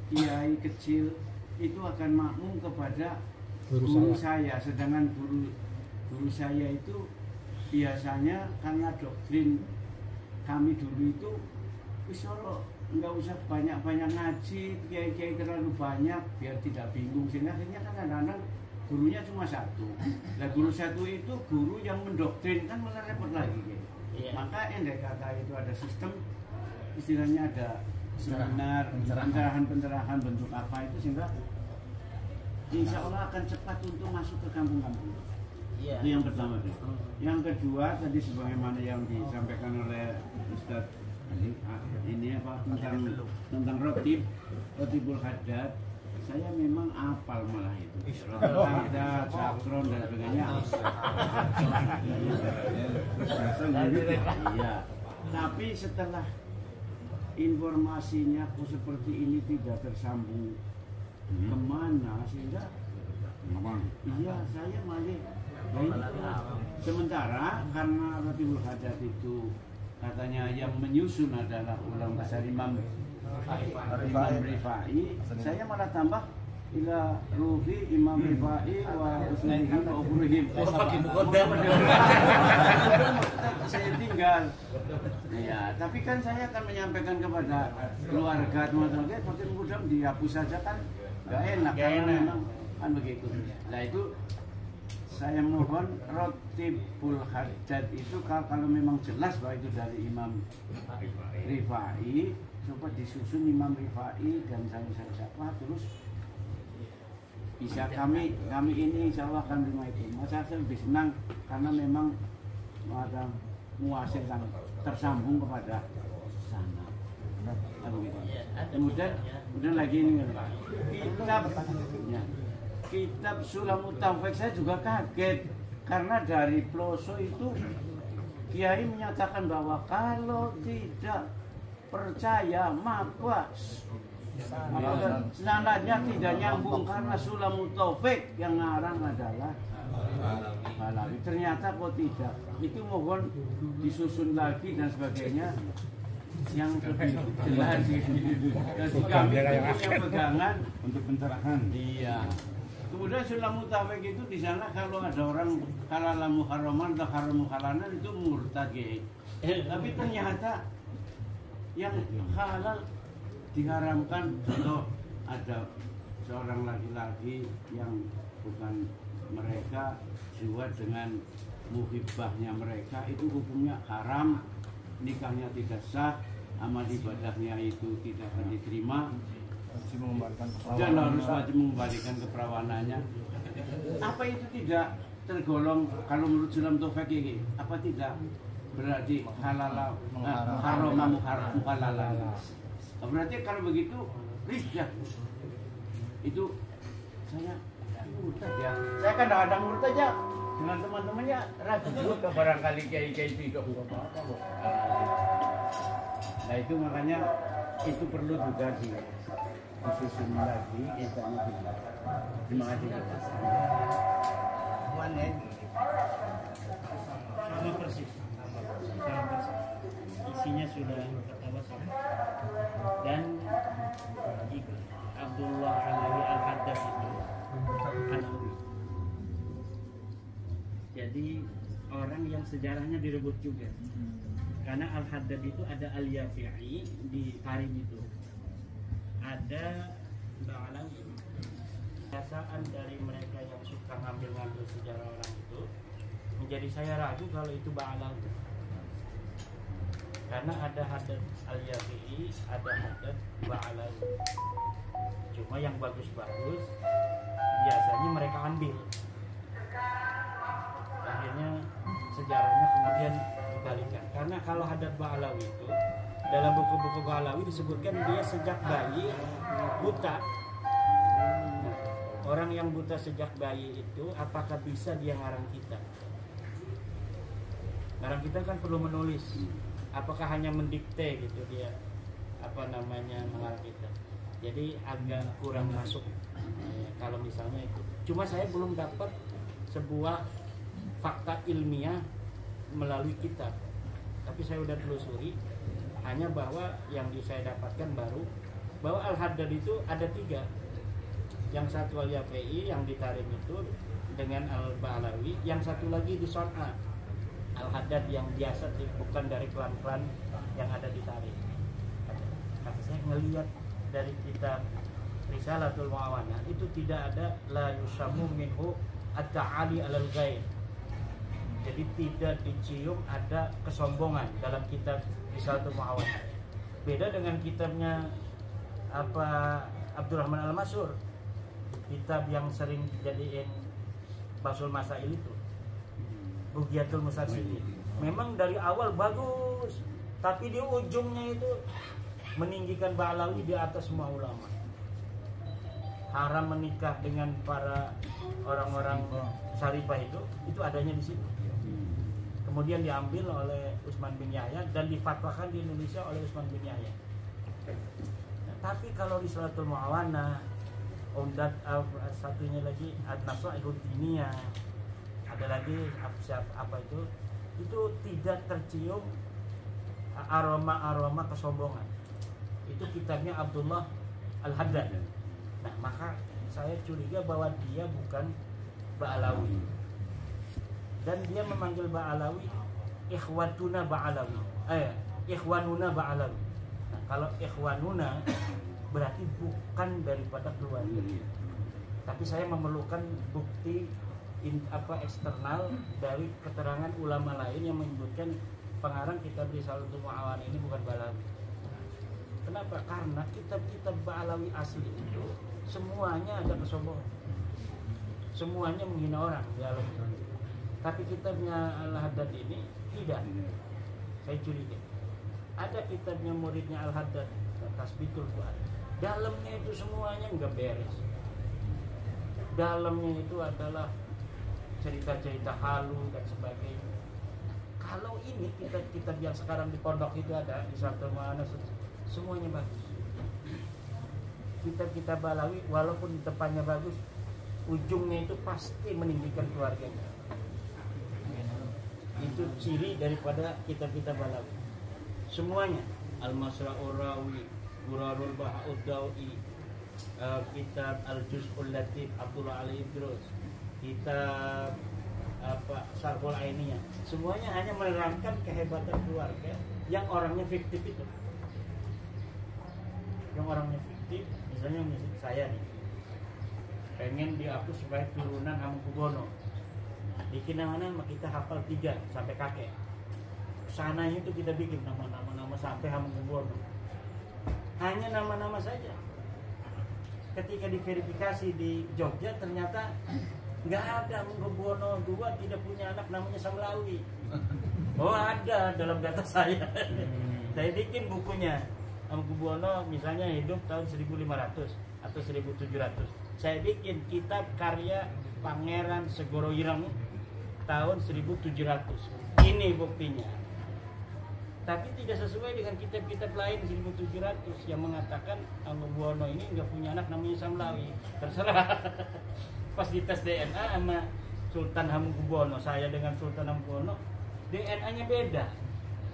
Speaker 7: kiai kecil itu akan makmum kepada guru saya, sedangkan guru saya itu biasanya karena doktrin kami dulu itu Solo nggak usah banyak-banyak ngaji, kiai-kiai terlalu banyak biar tidak bingung, sehingga akhirnya kan kadang-kadang gurunya cuma satu. Nah guru satu itu guru yang mendoktrin, kan malah repot lagi gitu. Iya. Maka yang dari kata itu ada sistem, istilahnya ada seminar, pencerahan bentuk apa itu, sehingga insya Allah akan cepat untuk masuk ke kampung-kampung.
Speaker 1: Iya.
Speaker 7: Itu yang pertama. Yang kedua tadi sebagaimana yang disampaikan oleh Ustadz ini apa tentang Rotibul Haddad, saya memang apal malah itu. Rotibul Haddad, Sakron dan sebagainya. Iya. Tapi setelah informasinya kok seperti ini tidak tersambung kemana, sehingga iya saya malah sementara karena Rotibul Haddad itu katanya yang menyusun adalah ulama besar Imam Rifai, saya malah tambah ila ruhi Imam Rifai wa usnihim wa uburihim. Saya tinggal. Ya, tapi kan saya akan menyampaikan kepada keluarga teman-teman, pakai mudah dihapus saja kan nggak enak, karena memang kan begitu. Nah itu saya mohon Rotibul Haddad itu kalau memang jelas bahwa itu dari Imam Rifai, coba disusun Imam Rifai dan siapa terus bisa kami ini insya Allah akan terima itu. Masa saya lebih senang karena memang ada muasir yang tersambung kepada sana. Nah, begitu.
Speaker 1: Iya, ada
Speaker 7: Kemudian lagi ini kitab Sulamut Taufik saya juga kaget karena dari Ploso itu Kiai menyatakan bahwa kalau tidak percaya maka sanadnya tidak nyambung karena Sulamut Taufik yang ngarang adalah Balawi. Ternyata kok tidak. Itu mohon disusun lagi dan sebagainya yang lebih jelas. Jadi kami punya pegangan untuk pencerahan. Iya. Kemudian Sulamut Taufik itu di sana kalau ada orang halal muharraman atau haram halalan itu murtad. Tapi ternyata yang halal diharamkan. Contoh ada seorang laki-laki yang bukan mereka jiwa dengan muhibbahnya mereka itu hukumnya haram, nikahnya tidak sah, amal ibadahnya itu tidak akan diterima dan harus wajib mengembalikan keperawanannya. Apa itu tidak tergolong kalau menurut Sulam Taufik ini? Apa tidak berarti halal haram muhalalan? Berarti kalau begitu rijah itu saya murtad ya. Saya kadang-kadang murtad aja dengan teman-temannya ragu juga barangkali kiai-kiai tidak apa-apa. Nah itu makanya itu perlu juga disusun lagi kitanya juga. Terima kasih.
Speaker 1: Sama persis. Isinya sudah pertama sama. Dan Abdullah Alawi Al-Haddad itu Alawi. Jadi orang yang sejarahnya direbut juga. Karena Al-Haddad itu ada Al-Yafi'i di Tarim itu. Ada Ba'alawi. Kebiasaan dari mereka yang suka ngambil-ngambil sejarah orang itu menjadi saya ragu kalau itu Ba'alawi. Karena ada Haddad Al-Yafi'i, ada Haddad Ba'alawi. Cuma yang bagus-bagus biasanya mereka ambil. Akhirnya sejarahnya kemudian dibalikan. Karena kalau Haddad Ba'alawi itu dalam buku-buku Ba'alawi disebutkan dia sejak bayi buta. Nah, orang yang buta sejak bayi itu apakah bisa dia ngarang kitab? Ngarang kitab kan perlu menulis. Apakah hanya mendikte gitu dia mengarang kitab? Jadi agak kurang masuk kalau misalnya itu. Cuma saya belum dapat sebuah fakta ilmiah melalui kitab. Tapi saya udah telusuri hanya bahwa yang saya dapatkan baru bahwa Al-Haddad itu ada 3. Yang satu Al-Yafi'i yang di Tarim itu dengan Al-Ba'alawi, yang satu lagi di Son'a. Al-Haddad yang biasa bukan dari klan-klan yang ada di Tarim. Tapi saya ngelihat dari kitab Risalatul Mu'awanah itu tidak ada la yusamu minhu at-ta'ali 'alal ghaib. Jadi tidak dicium ada kesombongan dalam kitab Risalatul Mu'awanah. Beda dengan kitabnya Abdurrahman Al-Masyur, kitab yang sering dijadiin Basul Masail itu, Bugiyatul Musarsidin. Memang dari awal bagus, tapi di ujungnya itu meninggikan Ba'alawi di atas semua ulama. Haram menikah dengan para orang-orang syarifah itu adanya di situ. Kemudian diambil oleh Utsman bin Yahya dan difatwakan di Indonesia oleh Utsman bin Yahya. Nah, tapi kalau di Risalatul Mu'awanah, satunya lagi An-Nasaihud Diniyah, ada lagi apa itu tidak tercium aroma kesombongan. Itu kitabnya Abdullah Al-Haddad. Nah, maka saya curiga bahwa dia bukan Ba'alawi. Dan dia memanggil Ba'alawi ikhwatuna Ba'alawi. Ikhwanuna Ba'alawi. Nah, kalau ikhwanuna berarti bukan daripada keluarga. Tapi saya memerlukan bukti eksternal dari keterangan ulama lain yang menyebutkan pengarang kitab Risalatul Mu'awanah ini bukan Ba'alawi. Kenapa? Karena kitab-kitab Ba'alawi asli itu semuanya ada kesombongan, semuanya menghina orang di alam. Tapi kitabnya Al-Haddad ini tidak. saya curiga. Ada kitabnya muridnya Al-Haddad, Tasbitul Fuad. Dalamnya itu semuanya nggak beres. Dalamnya itu adalah cerita-cerita halu dan sebagainya. Kalau ini kitab yang sekarang di pondok itu ada di Sartul Ma'ana, semuanya bagus. Kitab-kitab Balawi walaupun di depannya bagus, ujungnya itu pasti meninggikan keluarganya. Itu ciri daripada kitab-kitab Balawi. Semuanya, Al-Masra'ur Rawi, Gurarul Baha'ud Dawi, kitab Al-Juz'ul Latif Abdullah Ali Idrus, kitab Sarhul Ainiyah, semuanya hanya menerangkan kehebatan keluarga yang orangnya fiktif itu. Yang orangnya fiktif, misalnya saya nih, pengen diaku sebagai turunan Hamengkubuwono. Bikin nama-nama kita hafal 3 sampai kakek. Sananya itu kita bikin nama-nama sampai Hamengkubuwono. Hanya nama-nama saja. Ketika diverifikasi di Jogja ternyata nggak ada, Hamengkubuwono II tidak punya anak namanya Samlawi. Oh ada dalam data saya. Saya bikin bukunya. Hamengkubuwono misalnya hidup tahun 1500 atau 1700. Saya bikin kitab karya Pangeran Segoro Ireng tahun 1700. Ini buktinya. Tapi tidak sesuai dengan kitab-kitab lain 1700 yang mengatakan Hamengkubuwono ini nggak punya anak namanya Samlawi. Terserah. Pas dites DNA sama Sultan Hamengkubuwono, saya dengan Sultan Hamengkubuwono, DNA-nya beda.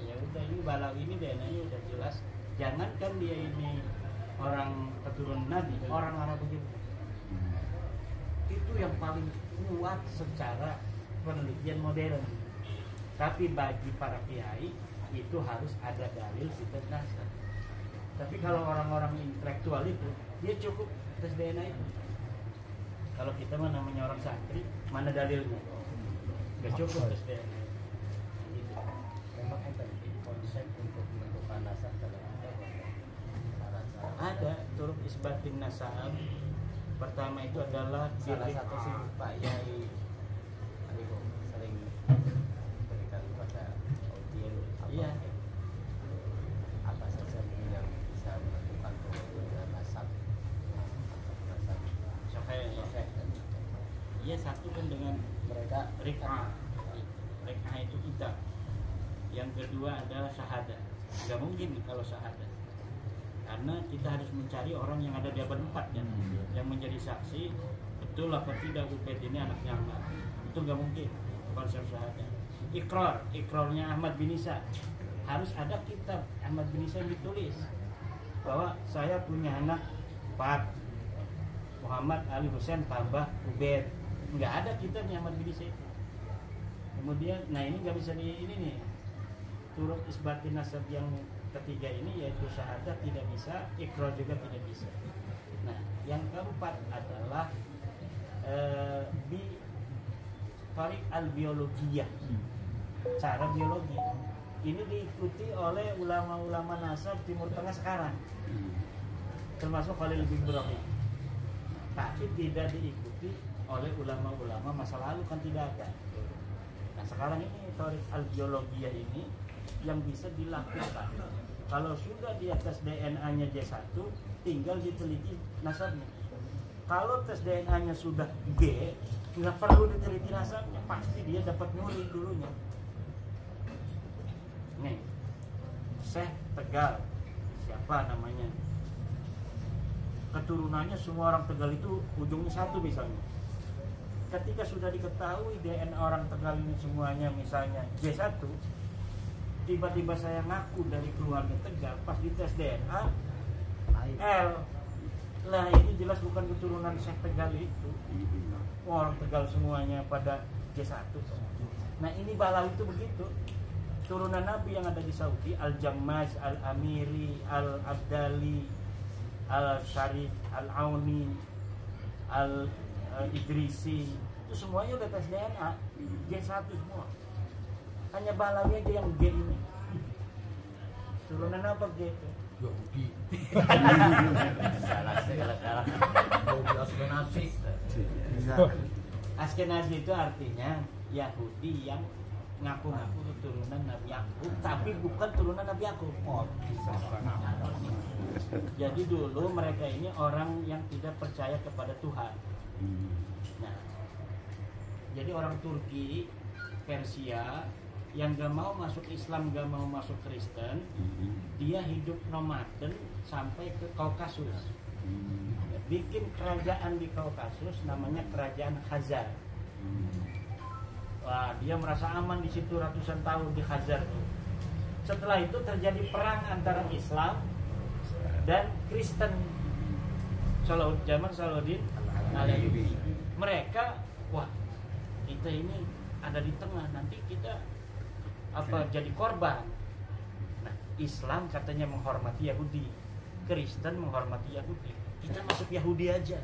Speaker 1: Ya udah, ini Balawi ini DNA-nya udah jelas. Jangankan dia ini orang keturunan Nabi, orang Arab begitu. Itu yang paling kuat secara penelitian modern. Tapi bagi para kiai itu harus ada dalil kitab nasab. Tapi kalau orang-orang intelektual itu, dia cukup tes DNA itu. Kalau kita mah namanya orang santri, mana dalilnya? Gak cukup tes DNA. Gitu.
Speaker 6: Memang penting konsep untuk menentukan nasab dalam
Speaker 1: ada turut isbatin nasab. Pertama itu adalah
Speaker 6: salah satu sih Pak Yai Arigo sering berikan kepada audiens
Speaker 1: iya.
Speaker 6: Apa saja yang bisa menentukan pembentukan nasab.
Speaker 1: Iya, satu kan dengan
Speaker 6: Mereka
Speaker 1: rik'ah. Rik'ah itu kita. Yang kedua adalah syahadah. Gak mungkin kalau syahadah, karena kita harus mencari orang yang ada di abad 4 ya, yang menjadi saksi betul apa tidak Ubaid ini anaknya Ahmad. Itu gak mungkin konsep syahadah. Ikrarnya Ahmad bin Isa, harus ada kitab Ahmad bin Isa yang ditulis bahwa saya punya anak 4, Muhammad Ali Husain tambah Ubaid. Nggak ada kitabnya Ahmad bin Isa itu. Kemudian, nah ini nggak bisa di ini nih. Turut isbatin nasab yang ketiga ini yaitu syahadah tidak bisa, ikrar juga tidak bisa. Nah, yang keempat adalah bi tarik al-biologiyah, cara biologi. Ini diikuti oleh ulama-ulama nasab Timur Tengah sekarang, termasuk Khalil bin Ibrahim. Tapi tidak diikuti oleh ulama-ulama masa lalu, kan tidak ada. Nah sekarang ini tarik al-biologiyah ini yang bisa dilakukan. Kalau sudah di atas DNA-nya J1, tinggal diteliti nasabnya. Kalau tes DNA-nya sudah G, nggak perlu diteliti nasabnya, pasti dia dapat nuri dulunya. Nih, Syekh Tegal, siapa namanya? Keturunannya semua orang Tegal itu ujungnya satu misalnya. Ketika sudah diketahui DNA orang Tegal ini semuanya misalnya J1, tiba-tiba saya ngaku dari keluarga Tegal, pas dites DNA L, lah ini jelas bukan keturunan Syekh Tegal itu. Orang Tegal semuanya pada J1. Nah ini Balawi itu begitu. Turunan Nabi yang ada di Saudi, Al-Jammaj, Al-Amiri, Al-Abdali, Al-Syarif, Al-Auni, Al-Idrisi, itu semuanya udah tes DNA G1 semua. Hanya Balawi aja yang G ini. Turunan apa G itu?
Speaker 4: Yahudi.
Speaker 6: salah.
Speaker 4: Yahudi Askenazi.
Speaker 1: Askenazi itu artinya Yahudi yang ngaku-ngaku keturunan Nabi Yakub, tapi bukan turunan Nabi Yakub. Jadi dulu mereka ini orang yang tidak percaya kepada Tuhan. Nah, jadi orang Turki, Persia yang gak mau masuk Islam, gak mau masuk Kristen, dia hidup nomaden sampai ke Kaukasus. Bikin kerajaan di Kaukasus namanya Kerajaan Khazar. Wah, dia merasa aman di situ ratusan tahun di Khazar. Setelah itu terjadi perang antara Islam dan Kristen. Zaman Salahuddin Al-Ayyubi. Mereka, wah, kita ini ada di tengah, nanti kita jadi korban. Nah, Islam katanya menghormati Yahudi, Kristen menghormati Yahudi. Kita masuk Yahudi aja.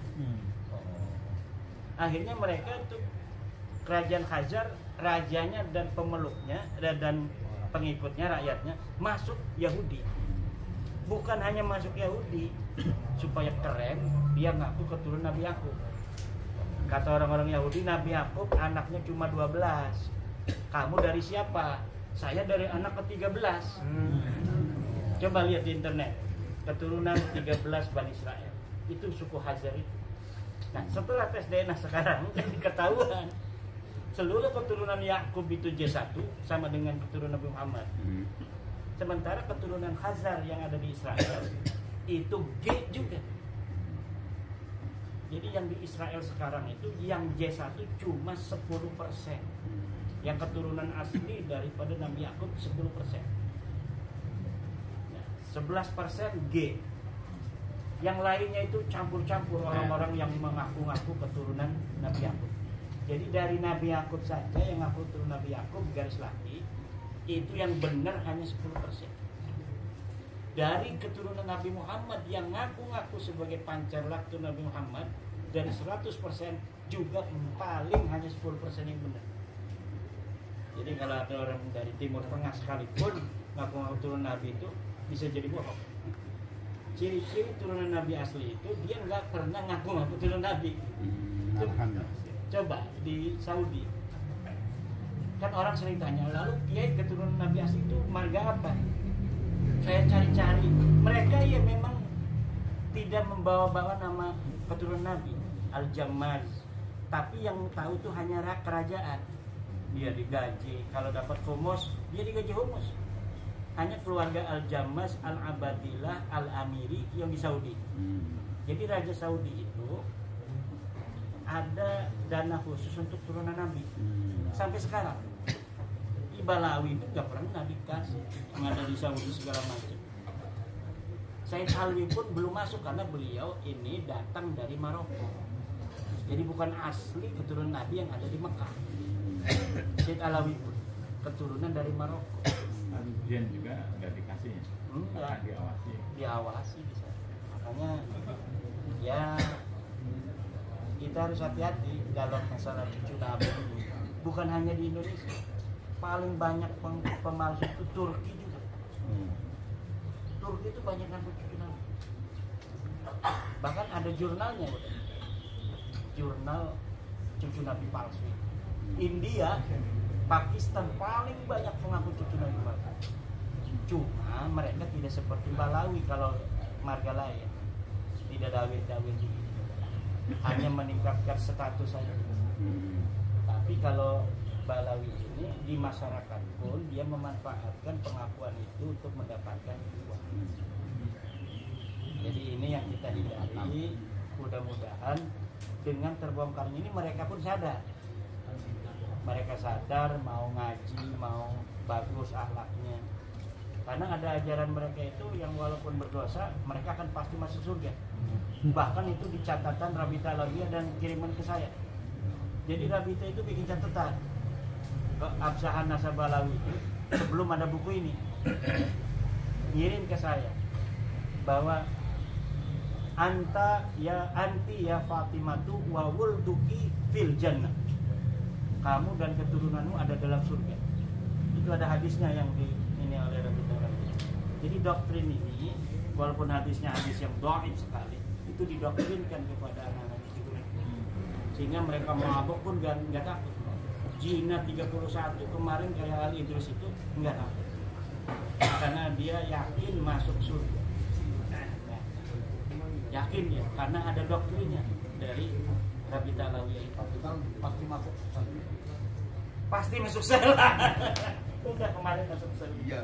Speaker 1: Akhirnya mereka itu kerajaan Khazar, rajanya dan pemeluknya dan pengikutnya, rakyatnya masuk Yahudi. Bukan hanya masuk Yahudi supaya keren, dia ngaku keturunan Nabi Yakub. Kata orang-orang Yahudi, Nabi Yakub anaknya cuma 12. Kamu dari siapa? Saya dari anak ke-13. Coba lihat di internet, keturunan 13 Bani Israel. Itu suku Khazar itu. Nah, setelah tes DNA sekarang jadi ketahuan seluruh keturunan Yakub itu J1 sama dengan keturunan Nabi Muhammad. Sementara keturunan Khazar yang ada di Israel itu G juga. Jadi yang di Israel sekarang itu yang J1 cuma 10%. Yang keturunan asli daripada Nabi Yakub 10%. Nah, 11% G. Yang lainnya itu campur-campur orang-orang yang mengaku-ngaku keturunan Nabi Yakub. Jadi dari Nabi Yakub saja yang ngaku keturunan Nabi Yakub garis laki itu yang benar hanya 10%. Dari keturunan Nabi Muhammad yang ngaku-ngaku sebagai pancar laktu Nabi Muhammad, dari 100% juga paling hanya 10% yang benar. Jadi kalau ada orang dari Timur Tengah sekalipun ngaku-ngaku turunan Nabi itu bisa jadi bohong. Ciri-ciri turunan Nabi asli itu dia nggak pernah ngaku-ngaku turunan Nabi. Coba di Saudi kan orang sering tanya, lalu kiai keturunan Nabi asli itu marga apa? Saya cari-cari, mereka ya memang tidak membawa-bawa nama keturunan Nabi Al-Jammaz, tapi yang tahu itu hanya kerajaan. Dia digaji, kalau dapat humus dia digaji humus. Hanya keluarga Al-Jammaz, Al-Abadillah, Al-Amiri yang di Saudi. Jadi Raja Saudi itu ada dana khusus untuk turunan Nabi sampai sekarang. Balawi itu gak pernah dikasih, yang ada di Saudi segala macam. Said Alwi pun belum masuk karena beliau ini datang dari Maroko. Jadi bukan asli keturunan Nabi yang ada di Mekah. Said Alawi pun keturunan dari Maroko.
Speaker 2: Kemudian juga nggak dikasih,
Speaker 1: enggak
Speaker 2: diawasi.
Speaker 1: Diawasi bisa. Makanya ya kita harus hati-hati dalam masalah cucu Nabi ini. Bukan hanya di Indonesia. Paling banyak pemalsu itu Turki juga. Turki itu banyak ngaku cucu Nabi. Bahkan ada jurnalnya, jurnal cucu Nabi palsu. India, Pakistan paling banyak mengaku cucu Nabi palsu. Cuma mereka tidak seperti Balawi kalau marga lain, tidak dawin-dawin gitu. Hanya meningkatkan status saja. Tapi kalau Balawi ini di masyarakat pun dia memanfaatkan pengakuan itu untuk mendapatkan uang. Jadi ini yang kita hindari. Mudah-mudahan dengan terbongkarnya ini mereka pun sadar. Mereka sadar mau ngaji, mau bagus akhlaknya. Karena ada ajaran mereka itu yang walaupun berdosa mereka akan pasti masuk surga. Bahkan itu di catatan Rabita Alawiyah dan kiriman ke saya. Jadi Rabita itu bikin catatan ke Absahan Nasabalawi itu sebelum ada buku ini, ngirim ke saya bahwa anti ya Fatimatu wa wulduki fil jannah, kamu dan keturunanmu ada dalam surga. Itu ada hadisnya yang ini oleh Rabita Alawiyah. Jadi doktrin ini walaupun hadisnya hadis yang dhaif sekali, itu didoktrinkan kepada anak-anak itu, sehingga mereka mabuk pun nggak takut. Jina 31 kemarin kayak Ali Idrus itu enggak takut. Karena dia yakin masuk surga. Yakin ya, karena ada doktrinnya dari Rabi Ta'alawiyah itu.
Speaker 4: Pasti masuk.
Speaker 1: Pasti masuk sel. Udah kemarin masuk sel.
Speaker 4: Iya.